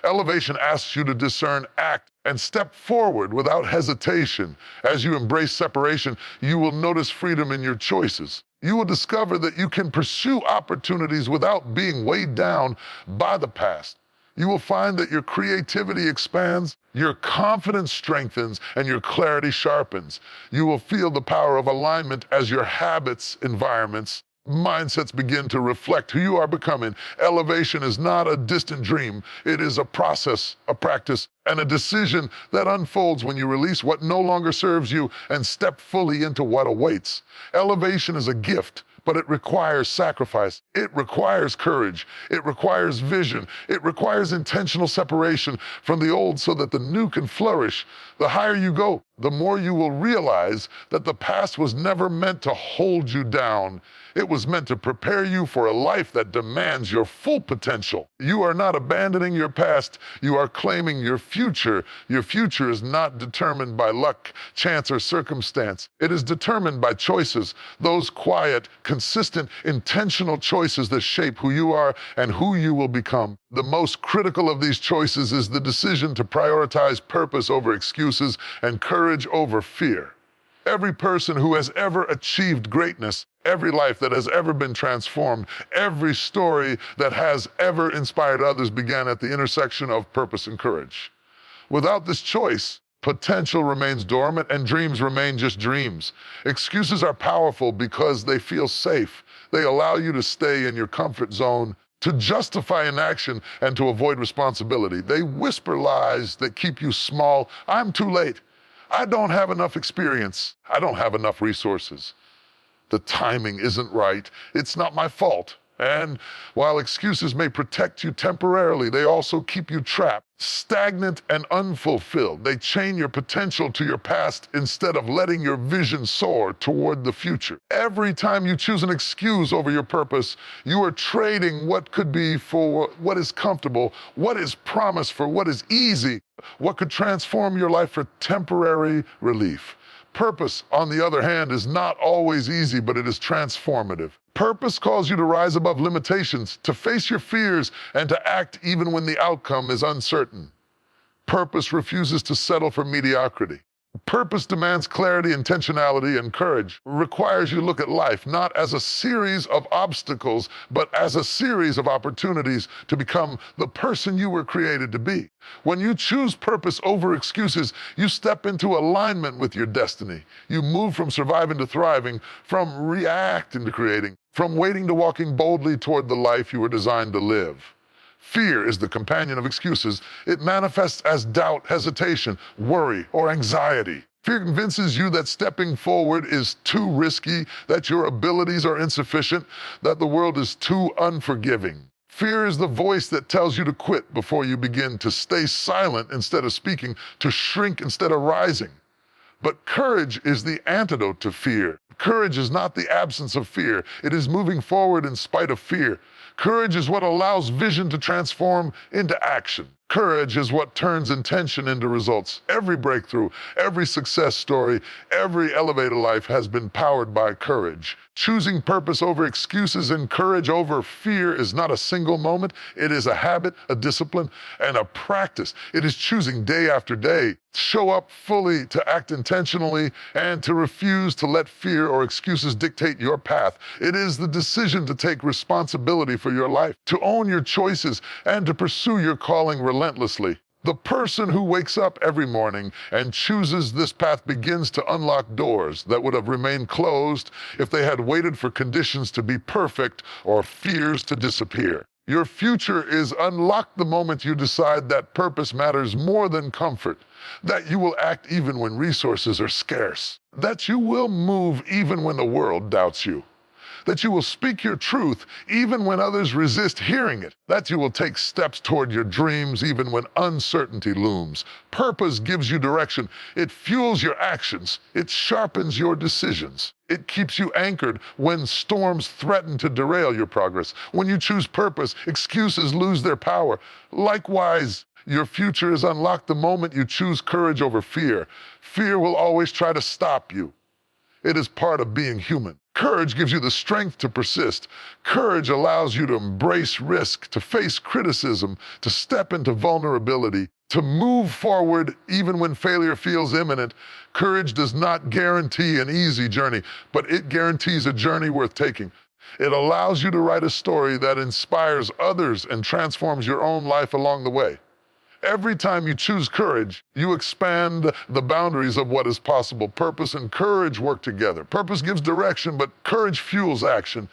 Elevation asks you to discern, act, and step forward without hesitation. As you embrace separation, you will notice freedom in your choices. You will discover that you can pursue opportunities without being weighed down by the past. You will find that your creativity expands, your confidence strengthens, and your clarity sharpens. You will feel the power of alignment as your habits, environments, mindsets begin to reflect who you are becoming. Elevation is not a distant dream. It is a process, a practice, and a decision that unfolds when you release what no longer serves you and step fully into what awaits. Elevation is a gift, but it requires sacrifice. It requires courage. It requires vision. It requires intentional separation from the old so that the new can flourish. The higher you go, the more you will realize that the past was never meant to hold you down. It was meant to prepare you for a life that demands your full potential. You are not abandoning your past. You are claiming your future. Your future is not determined by luck, chance, or circumstance. It is determined by choices, those quiet, consistent, intentional choices that shape who you are and who you will become. The most critical of these choices is the decision to prioritize purpose over excuses and courage over fear. Every person who has ever achieved greatness, every life that has ever been transformed, every story that has ever inspired others began at the intersection of purpose and courage. Without this choice, potential remains dormant and dreams remain just dreams. Excuses are powerful because they feel safe. They allow you to stay in your comfort zone, to justify inaction, and to avoid responsibility. They whisper lies that keep you small. I'm too late. I don't have enough experience. I don't have enough resources. The timing isn't right. It's not my fault. And while excuses may protect you temporarily, they also keep you trapped. stagnant and unfulfilled. They chain your potential to your past instead of letting your vision soar toward the future. Every time you choose an excuse over your purpose, you are trading what could be for what is comfortable, what is promised for what is easy, what could transform your life for temporary relief. Purpose, on the other hand, is not always easy, but it is transformative. Purpose calls you to rise above limitations, to face your fears, and to act even when the outcome is uncertain. Purpose refuses to settle for mediocrity. Purpose demands clarity, intentionality, and courage. Requires you to look at life not as a series of obstacles, but as a series of opportunities to become the person you were created to be. When you choose purpose over excuses, you step into alignment with your destiny. You move from surviving to thriving, from reacting to creating, from waiting to walking boldly toward the life you were designed to live. Fear is the companion of excuses. It manifests as doubt, hesitation, worry, or anxiety. Fear convinces you that stepping forward is too risky, that your abilities are insufficient, that the world is too unforgiving. Fear is the voice that tells you to quit before you begin, to stay silent instead of speaking, to shrink instead of rising. But courage is the antidote to fear. Courage is not the absence of fear. It is moving forward in spite of fear. Courage is what allows vision to transform into action. Courage is what turns intention into results. Every breakthrough, every success story, every elevated life has been powered by courage. Choosing purpose over excuses and courage over fear is not a single moment. It is a habit, a discipline, and a practice. It is choosing day after day to show up fully, to act intentionally, and to refuse to let fear or excuses dictate your path. It is the decision to take responsibility for your life, to own your choices, and to pursue your calling relentlessly. The person who wakes up every morning and chooses this path begins to unlock doors that would have remained closed if they had waited for conditions to be perfect or fears to disappear. Your future is unlocked the moment you decide that purpose matters more than comfort, that you will act even when resources are scarce, that you will move even when the world doubts you, that you will speak your truth even when others resist hearing it, that you will take steps toward your dreams even when uncertainty looms. Purpose gives you direction. It fuels your actions. It sharpens your decisions. It keeps you anchored when storms threaten to derail your progress. When you choose purpose, excuses lose their power. Likewise, your future is unlocked the moment you choose courage over fear. Fear will always try to stop you. It is part of being human. Courage gives you the strength to persist. Courage allows you to embrace risk, to face criticism, to step into vulnerability, to move forward even when failure feels imminent. Courage does not guarantee an easy journey, but it guarantees a journey worth taking. It allows you to write a story that inspires others and transforms your own life along the way. Every time you choose courage, you expand the boundaries of what is possible. Purpose and courage work together. Purpose gives direction, but courage fuels action.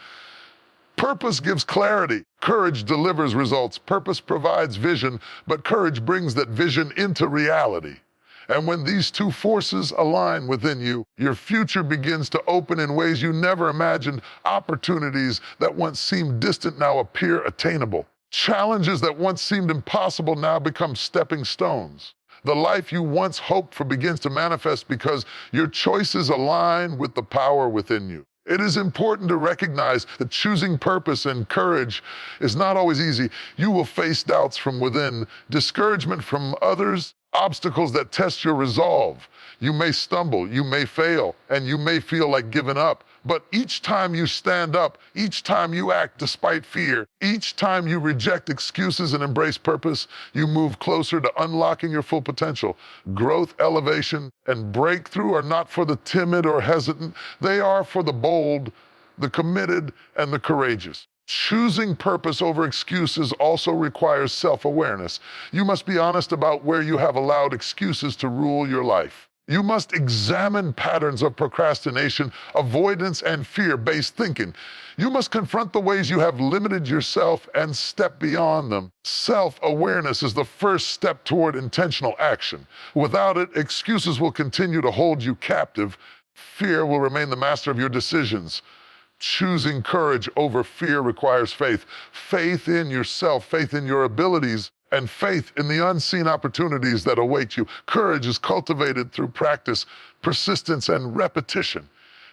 Purpose gives clarity. Courage delivers results. Purpose provides vision, but courage brings that vision into reality. And when these two forces align within you, your future begins to open in ways you never imagined. Opportunities that once seemed distant now appear attainable. Challenges that once seemed impossible now become stepping stones. The life you once hoped for begins to manifest because your choices align with the power within you. It is important to recognize that choosing purpose and courage is not always easy. You will face doubts from within, discouragement from others, obstacles that test your resolve. You may stumble, you may fail, and you may feel like giving up. But each time you stand up, each time you act despite fear, each time you reject excuses and embrace purpose, you move closer to unlocking your full potential. Growth, elevation, and breakthrough are not for the timid or hesitant. They are for the bold, the committed, and the courageous. Choosing purpose over excuses also requires self-awareness. You must be honest about where you have allowed excuses to rule your life. You must examine patterns of procrastination, avoidance, and fear-based thinking. You must confront the ways you have limited yourself and step beyond them. Self-awareness is the first step toward intentional action. Without it, excuses will continue to hold you captive. Fear will remain the master of your decisions. Choosing courage over fear requires faith. Faith in yourself, faith in your abilities, and faith in the unseen opportunities that await you. Courage is cultivated through practice, persistence, and repetition.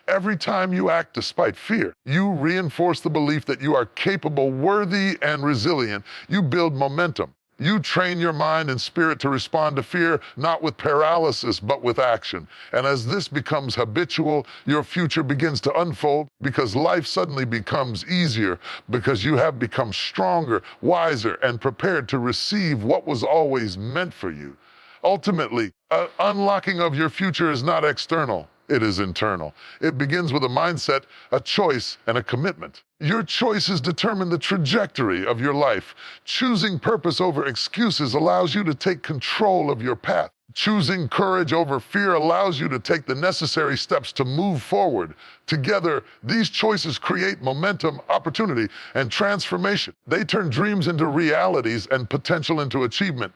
Every time you act despite fear, you reinforce the belief that you are capable, worthy, and resilient. You build momentum. You train your mind and spirit to respond to fear, not with paralysis, but with action. And as this becomes habitual, your future begins to unfold because life suddenly becomes easier because you have become stronger, wiser, and prepared to receive what was always meant for you. Ultimately, unlocking of your future is not external. It is internal. It begins with a mindset, a choice, and a commitment. Your choices determine the trajectory of your life. Choosing purpose over excuses allows you to take control of your path. Choosing courage over fear allows you to take the necessary steps to move forward. Together, these choices create momentum, opportunity, and transformation. They turn dreams into realities and potential into achievement.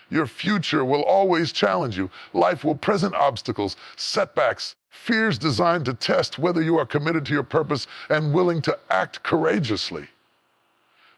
Your future will always challenge you. Life will present obstacles, setbacks, fears designed to test whether you are committed to your purpose and willing to act courageously.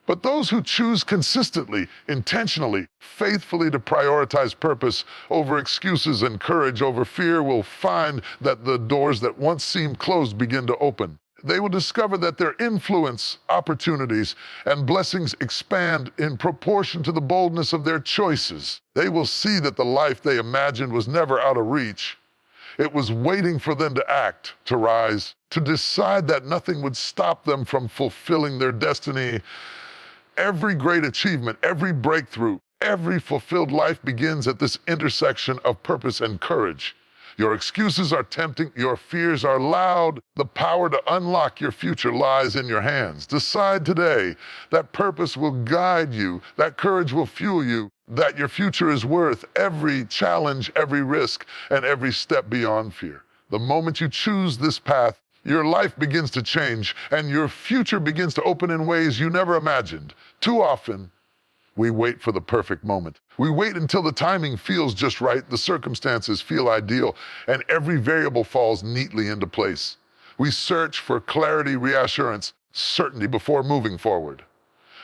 But those who choose consistently, intentionally, faithfully to prioritize purpose over excuses and courage over fear will find that the doors that once seemed closed begin to open. They will discover that their influence, opportunities, and blessings expand in proportion to the boldness of their choices. They will see that the life they imagined was never out of reach. It was waiting for them to act, to rise, to decide that nothing would stop them from fulfilling their destiny. Every great achievement, every breakthrough, every fulfilled life begins at this intersection of purpose and courage. Your excuses are tempting, your fears are loud. The power to unlock your future lies in your hands. Decide today that purpose will guide you, that courage will fuel you, that your future is worth every challenge, every risk, and every step beyond fear. The moment you choose this path, your life begins to change, and your future begins to open in ways you never imagined. Too often, we wait for the perfect moment. We wait until the timing feels just right, the circumstances feel ideal, and every variable falls neatly into place. We search for clarity, reassurance, certainty before moving forward.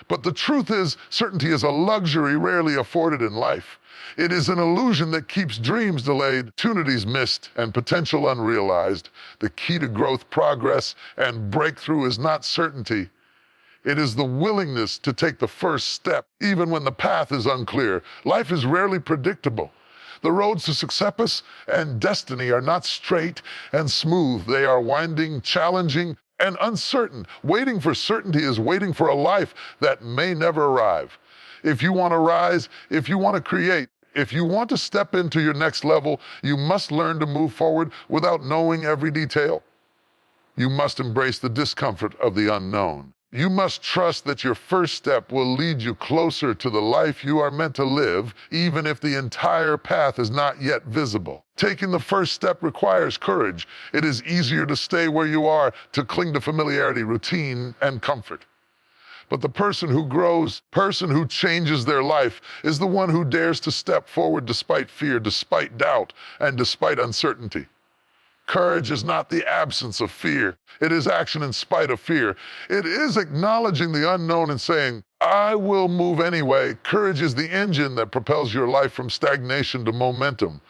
But the truth is, certainty is a luxury rarely afforded in life. It is an illusion that keeps dreams delayed, opportunities missed, and potential unrealized. The key to growth, progress, and breakthrough is not certainty. It is the willingness to take the first step, even when the path is unclear. Life is rarely predictable. The roads to success and destiny are not straight and smooth. They are winding, challenging, and uncertain. Waiting for certainty is waiting for a life that may never arrive. If you want to rise, if you want to create, if you want to step into your next level, you must learn to move forward without knowing every detail. You must embrace the discomfort of the unknown. You must trust that your first step will lead you closer to the life you are meant to live, even if the entire path is not yet visible. Taking the first step requires courage. It is easier to stay where you are, to cling to familiarity, routine, and comfort. But the person who grows, person who changes their life, is the one who dares to step forward despite fear, despite doubt, and despite uncertainty. Courage is not the absence of fear. It is action in spite of fear. It is acknowledging the unknown and saying, I will move anyway. Courage is the engine that propels your life from stagnation to momentum.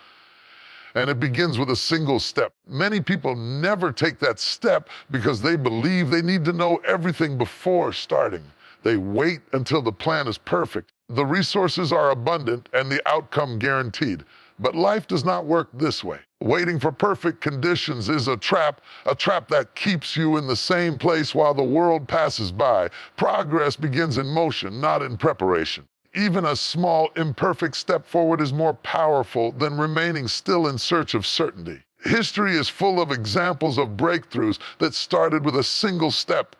And it begins with a single step. Many people never take that step because they believe they need to know everything before starting. They wait until the plan is perfect. The resources are abundant and the outcome guaranteed. But life does not work this way. Waiting for perfect conditions is a trap that keeps you in the same place while the world passes by. Progress begins in motion, not in preparation. Even a small, imperfect step forward is more powerful than remaining still in search of certainty. History is full of examples of breakthroughs that started with a single step.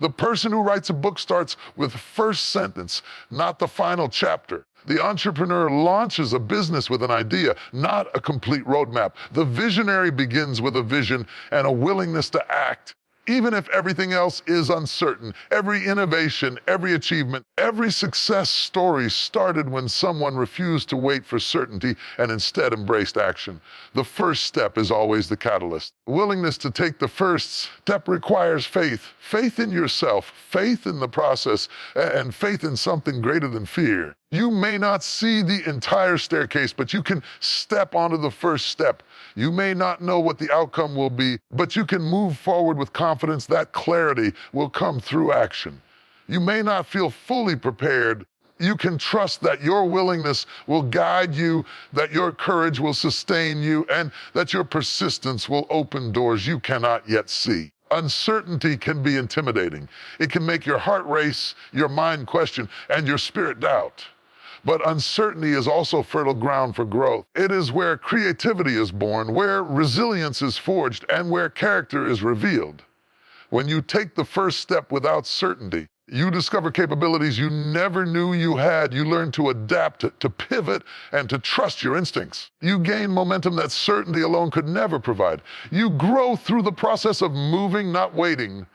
The person who writes a book starts with the first sentence, not the final chapter. The entrepreneur launches a business with an idea, not a complete roadmap. The visionary begins with a vision and a willingness to act. Even if everything else is uncertain, every innovation, every achievement, every success story started when someone refused to wait for certainty and instead embraced action. The first step is always the catalyst. Willingness to take the first step requires faith. Faith in yourself, faith in the process, and faith in something greater than fear. You may not see the entire staircase, but you can step onto the first step. You may not know what the outcome will be, but you can move forward with confidence. That clarity will come through action. You may not feel fully prepared. You can trust that your willingness will guide you, that your courage will sustain you, and that your persistence will open doors you cannot yet see. Uncertainty can be intimidating. It can make your heart race, your mind question, and your spirit doubt. But uncertainty is also fertile ground for growth. It is where creativity is born, where resilience is forged, and where character is revealed. When you take the first step without certainty, you discover capabilities you never knew you had. You learn to adapt, to pivot, and to trust your instincts. You gain momentum that certainty alone could never provide. You grow through the process of moving, not waiting.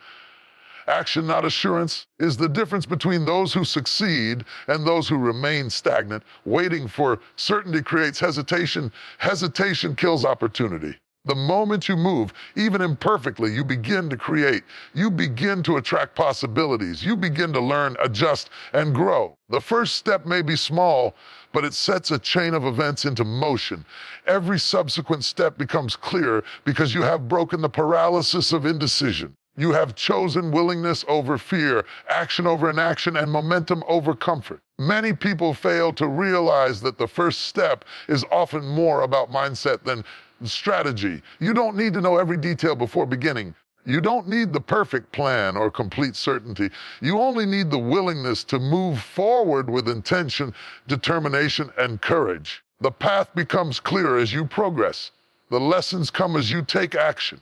Action, not assurance, is the difference between those who succeed and those who remain stagnant. Waiting for certainty creates hesitation. Hesitation kills opportunity. The moment you move, even imperfectly, you begin to create. You begin to attract possibilities. You begin to learn, adjust, and grow. The first step may be small, but it sets a chain of events into motion. Every subsequent step becomes clearer because you have broken the paralysis of indecision. You have chosen willingness over fear, action over inaction, and momentum over comfort. Many people fail to realize that the first step is often more about mindset than strategy. You don't need to know every detail before beginning. You don't need the perfect plan or complete certainty. You only need the willingness to move forward with intention, determination, and courage. The path becomes clearer as you progress. The lessons come as you take action.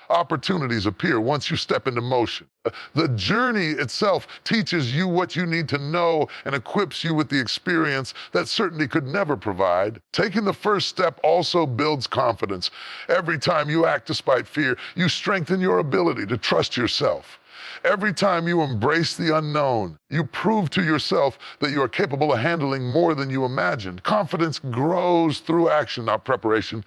Opportunities appear once you step into motion. The journey itself teaches you what you need to know and equips you with the experience that certainty could never provide. Taking the first step also builds confidence. Every time you act despite fear, you strengthen your ability to trust yourself. Every time you embrace the unknown, you prove to yourself that you are capable of handling more than you imagined. Confidence grows through action, not preparation.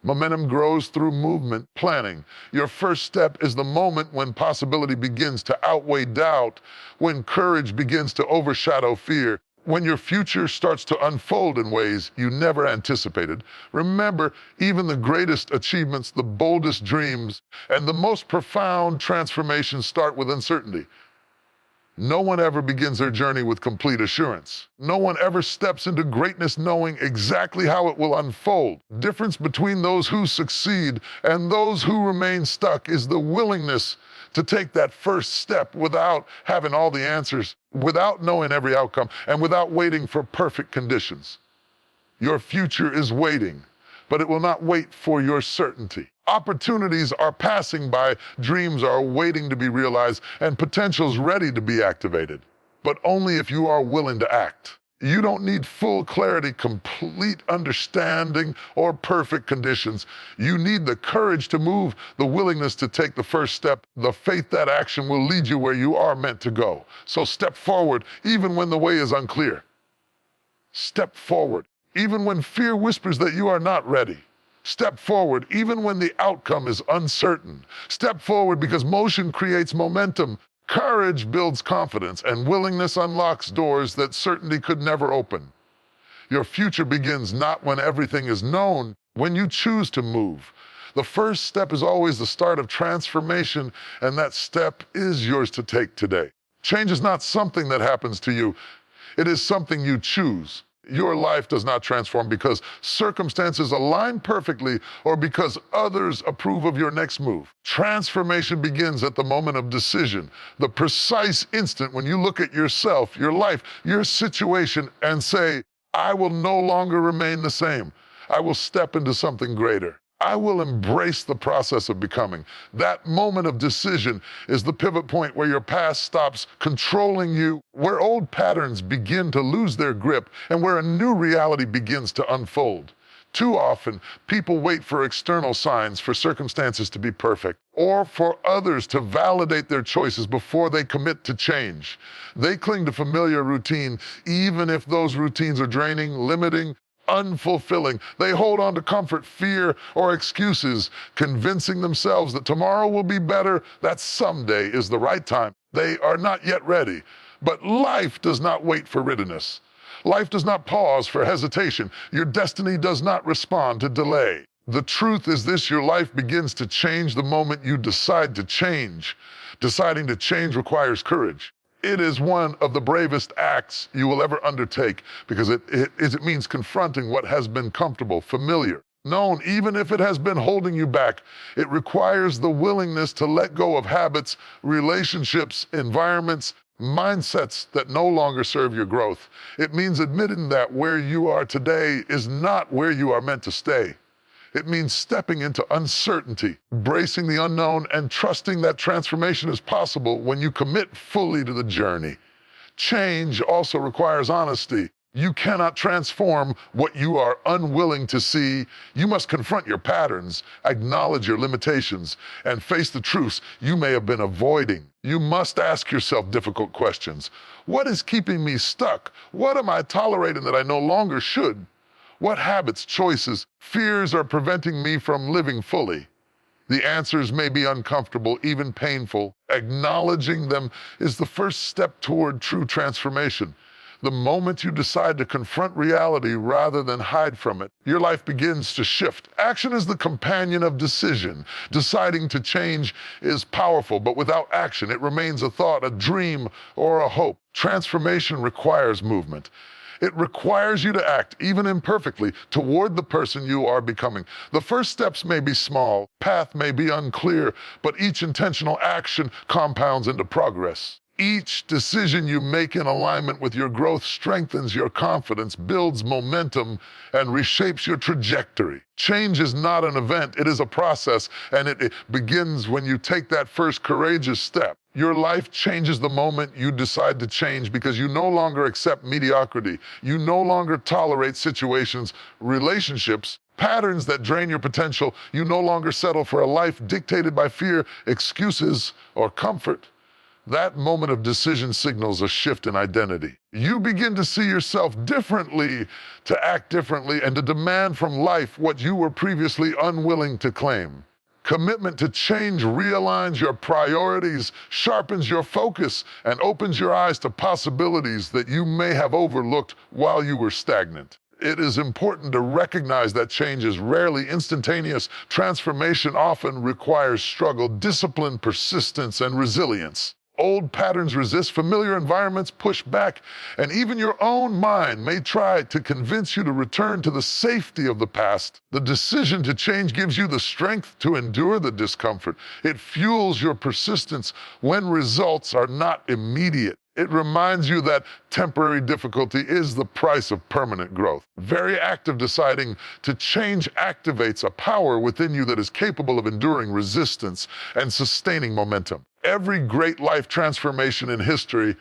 Momentum grows through movement, planning. Your first step is the moment when possibility begins to outweigh doubt, when courage begins to overshadow fear, when your future starts to unfold in ways you never anticipated. Remember, even the greatest achievements, the boldest dreams, and the most profound transformations start with uncertainty. No one ever begins their journey with complete assurance. No one ever steps into greatness knowing exactly how it will unfold. The difference between those who succeed and those who remain stuck is the willingness to take that first step without having all the answers, without knowing every outcome, and without waiting for perfect conditions. Your future is waiting, but it will not wait for your certainty. Opportunities are passing by, dreams are waiting to be realized, and potential's ready to be activated. But only if you are willing to act. You don't need full clarity, complete understanding, or perfect conditions. You need the courage to move, the willingness to take the first step, the faith that action will lead you where you are meant to go. So step forward, even when the way is unclear. Step forward, even when fear whispers that you are not ready. Step forward, even when the outcome is uncertain. Step forward because motion creates momentum. Courage builds confidence, and willingness unlocks doors that certainty could never open. Your future begins not when everything is known, when you choose to move. The first step is always the start of transformation, and that step is yours to take today. Change is not something that happens to you. It is something you choose. Your life does not transform because circumstances align perfectly or because others approve of your next move. Transformation begins at the moment of decision, the precise instant when you look at yourself, your life, your situation, and say, I will no longer remain the same. I will step into something greater. I will embrace the process of becoming. That moment of decision is the pivot point where your past stops controlling you, where old patterns begin to lose their grip, and where a new reality begins to unfold. Too often, people wait for external signs, for circumstances to be perfect, or for others to validate their choices before they commit to change. They cling to familiar routine, even if those routines are draining, limiting, unfulfilling. They hold on to comfort, fear, or excuses, convincing themselves that tomorrow will be better, that someday is the right time. They are not yet ready, But life does not wait for readiness. Life does not pause for hesitation. Your destiny does not respond to delay. The truth is this: your life begins to change the moment you decide to change. Deciding to change requires courage. It is one of the bravest acts you will ever undertake because it means confronting what has been comfortable, familiar, known, even if it has been holding you back. It requires the willingness to let go of habits, relationships, environments, mindsets that no longer serve your growth. It means admitting that where you are today is not where you are meant to stay. It means stepping into uncertainty, embracing the unknown, and trusting that transformation is possible when you commit fully to the journey. Change also requires honesty. You cannot transform what you are unwilling to see. You must confront your patterns, acknowledge your limitations, and face the truths you may have been avoiding. You must ask yourself difficult questions. What is keeping me stuck? What am I tolerating that I no longer should? What habits, choices, fears are preventing me from living fully? The answers may be uncomfortable, even painful. Acknowledging them is the first step toward true transformation. The moment you decide to confront reality rather than hide from it, your life begins to shift. Action is the companion of decision. Deciding to change is powerful, but without action, it remains a thought, a dream, or a hope. Transformation requires movement. It requires you to act, even imperfectly, toward the person you are becoming. The first steps may be small, path may be unclear, but each intentional action compounds into progress. Each decision you make in alignment with your growth strengthens your confidence, builds momentum, and reshapes your trajectory. Change is not an event, it is a process, and it begins when you take that first courageous step. Your life changes the moment you decide to change because you no longer accept mediocrity. You no longer tolerate situations, relationships, patterns that drain your potential. You no longer settle for a life dictated by fear, excuses, or comfort. That moment of decision signals a shift in identity. You begin to see yourself differently, to act differently, and to demand from life what you were previously unwilling to claim. Commitment to change realigns your priorities, sharpens your focus, and opens your eyes to possibilities that you may have overlooked while you were stagnant. It is important to recognize that change is rarely instantaneous. Transformation often requires struggle, discipline, persistence, and resilience. Old patterns resist, familiar environments push back, and even your own mind may try to convince you to return to the safety of the past. The decision to change gives you the strength to endure the discomfort. It fuels your persistence when results are not immediate. It reminds you that temporary difficulty is the price of permanent growth. Very act of deciding to change activates a power within you that is capable of enduring resistance and sustaining momentum. Every great life transformation in history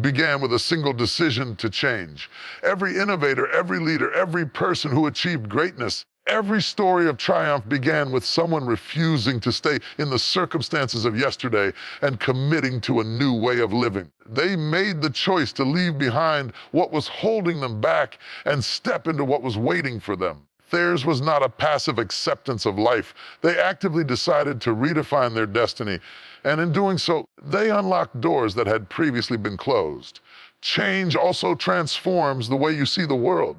began with a single decision to change. Every innovator, every leader, every person who achieved greatness, every story of triumph began with someone refusing to stay in the circumstances of yesterday and committing to a new way of living. They made the choice to leave behind what was holding them back and step into what was waiting for them. Theirs was not a passive acceptance of life. They actively decided to redefine their destiny, and in doing so, they unlocked doors that had previously been closed. Change also transforms the way you see the world.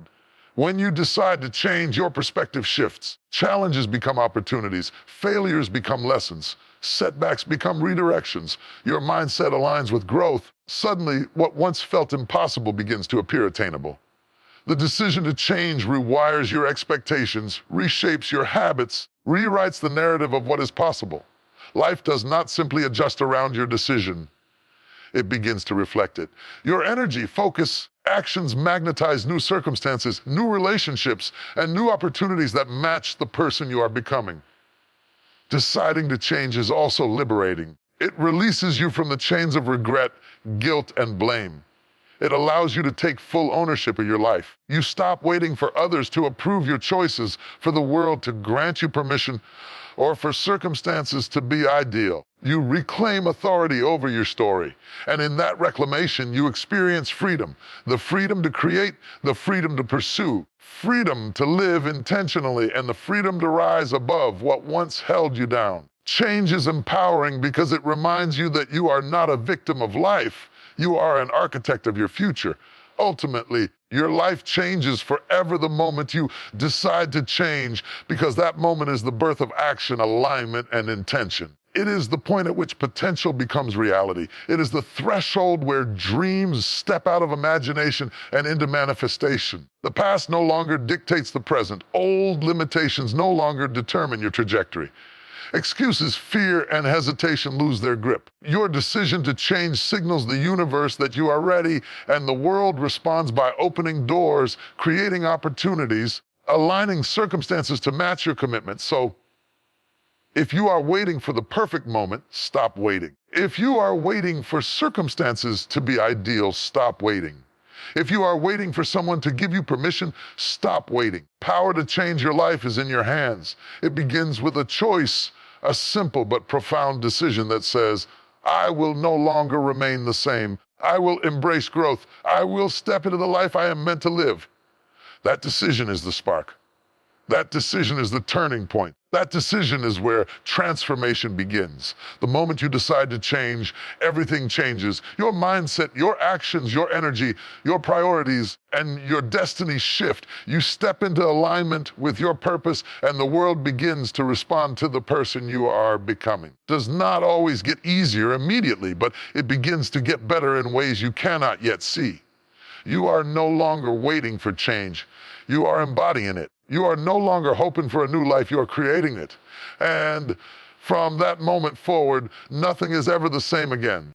When you decide to change, your perspective shifts. Challenges become opportunities. Failures become lessons. Setbacks become redirections. Your mindset aligns with growth. Suddenly, what once felt impossible begins to appear attainable. The decision to change rewires your expectations, reshapes your habits, rewrites the narrative of what is possible. Life does not simply adjust around your decision. It begins to reflect it. Your energy, focus, actions magnetize new circumstances, new relationships, and new opportunities that match the person you are becoming. Deciding to change is also liberating. It releases you from the chains of regret, guilt, and blame. It allows you to take full ownership of your life. You stop waiting for others to approve your choices, for the world to grant you permission, or for circumstances to be ideal. You reclaim authority over your story. And in that reclamation, you experience freedom. The freedom to create, the freedom to pursue, freedom to live intentionally, and the freedom to rise above what once held you down. Change is empowering because it reminds you that you are not a victim of life. You are an architect of your future. Ultimately, your life changes forever the moment you decide to change, because that moment is the birth of action, alignment, and intention. It is the point at which potential becomes reality. It is the threshold where dreams step out of imagination and into manifestation. The past no longer dictates the present. Old limitations no longer determine your trajectory. Excuses, fear, and hesitation lose their grip. Your decision to change signals the universe that you are ready, and the world responds by opening doors, creating opportunities, aligning circumstances to match your commitment. So, if you are waiting for the perfect moment, stop waiting. If you are waiting for circumstances to be ideal, stop waiting. If you are waiting for someone to give you permission, stop waiting. Power to change your life is in your hands. It begins with a choice, a simple but profound decision that says, I will no longer remain the same. I will embrace growth. I will step into the life I am meant to live. That decision is the spark. That decision is the turning point. That decision is where transformation begins. The moment you decide to change, everything changes. Your mindset, your actions, your energy, your priorities, and your destiny shift. You step into alignment with your purpose, and the world begins to respond to the person you are becoming. It does not always get easier immediately, but it begins to get better in ways you cannot yet see. You are no longer waiting for change. You are embodying it. You are no longer hoping for a new life, you are creating it. And from that moment forward, nothing is ever the same again.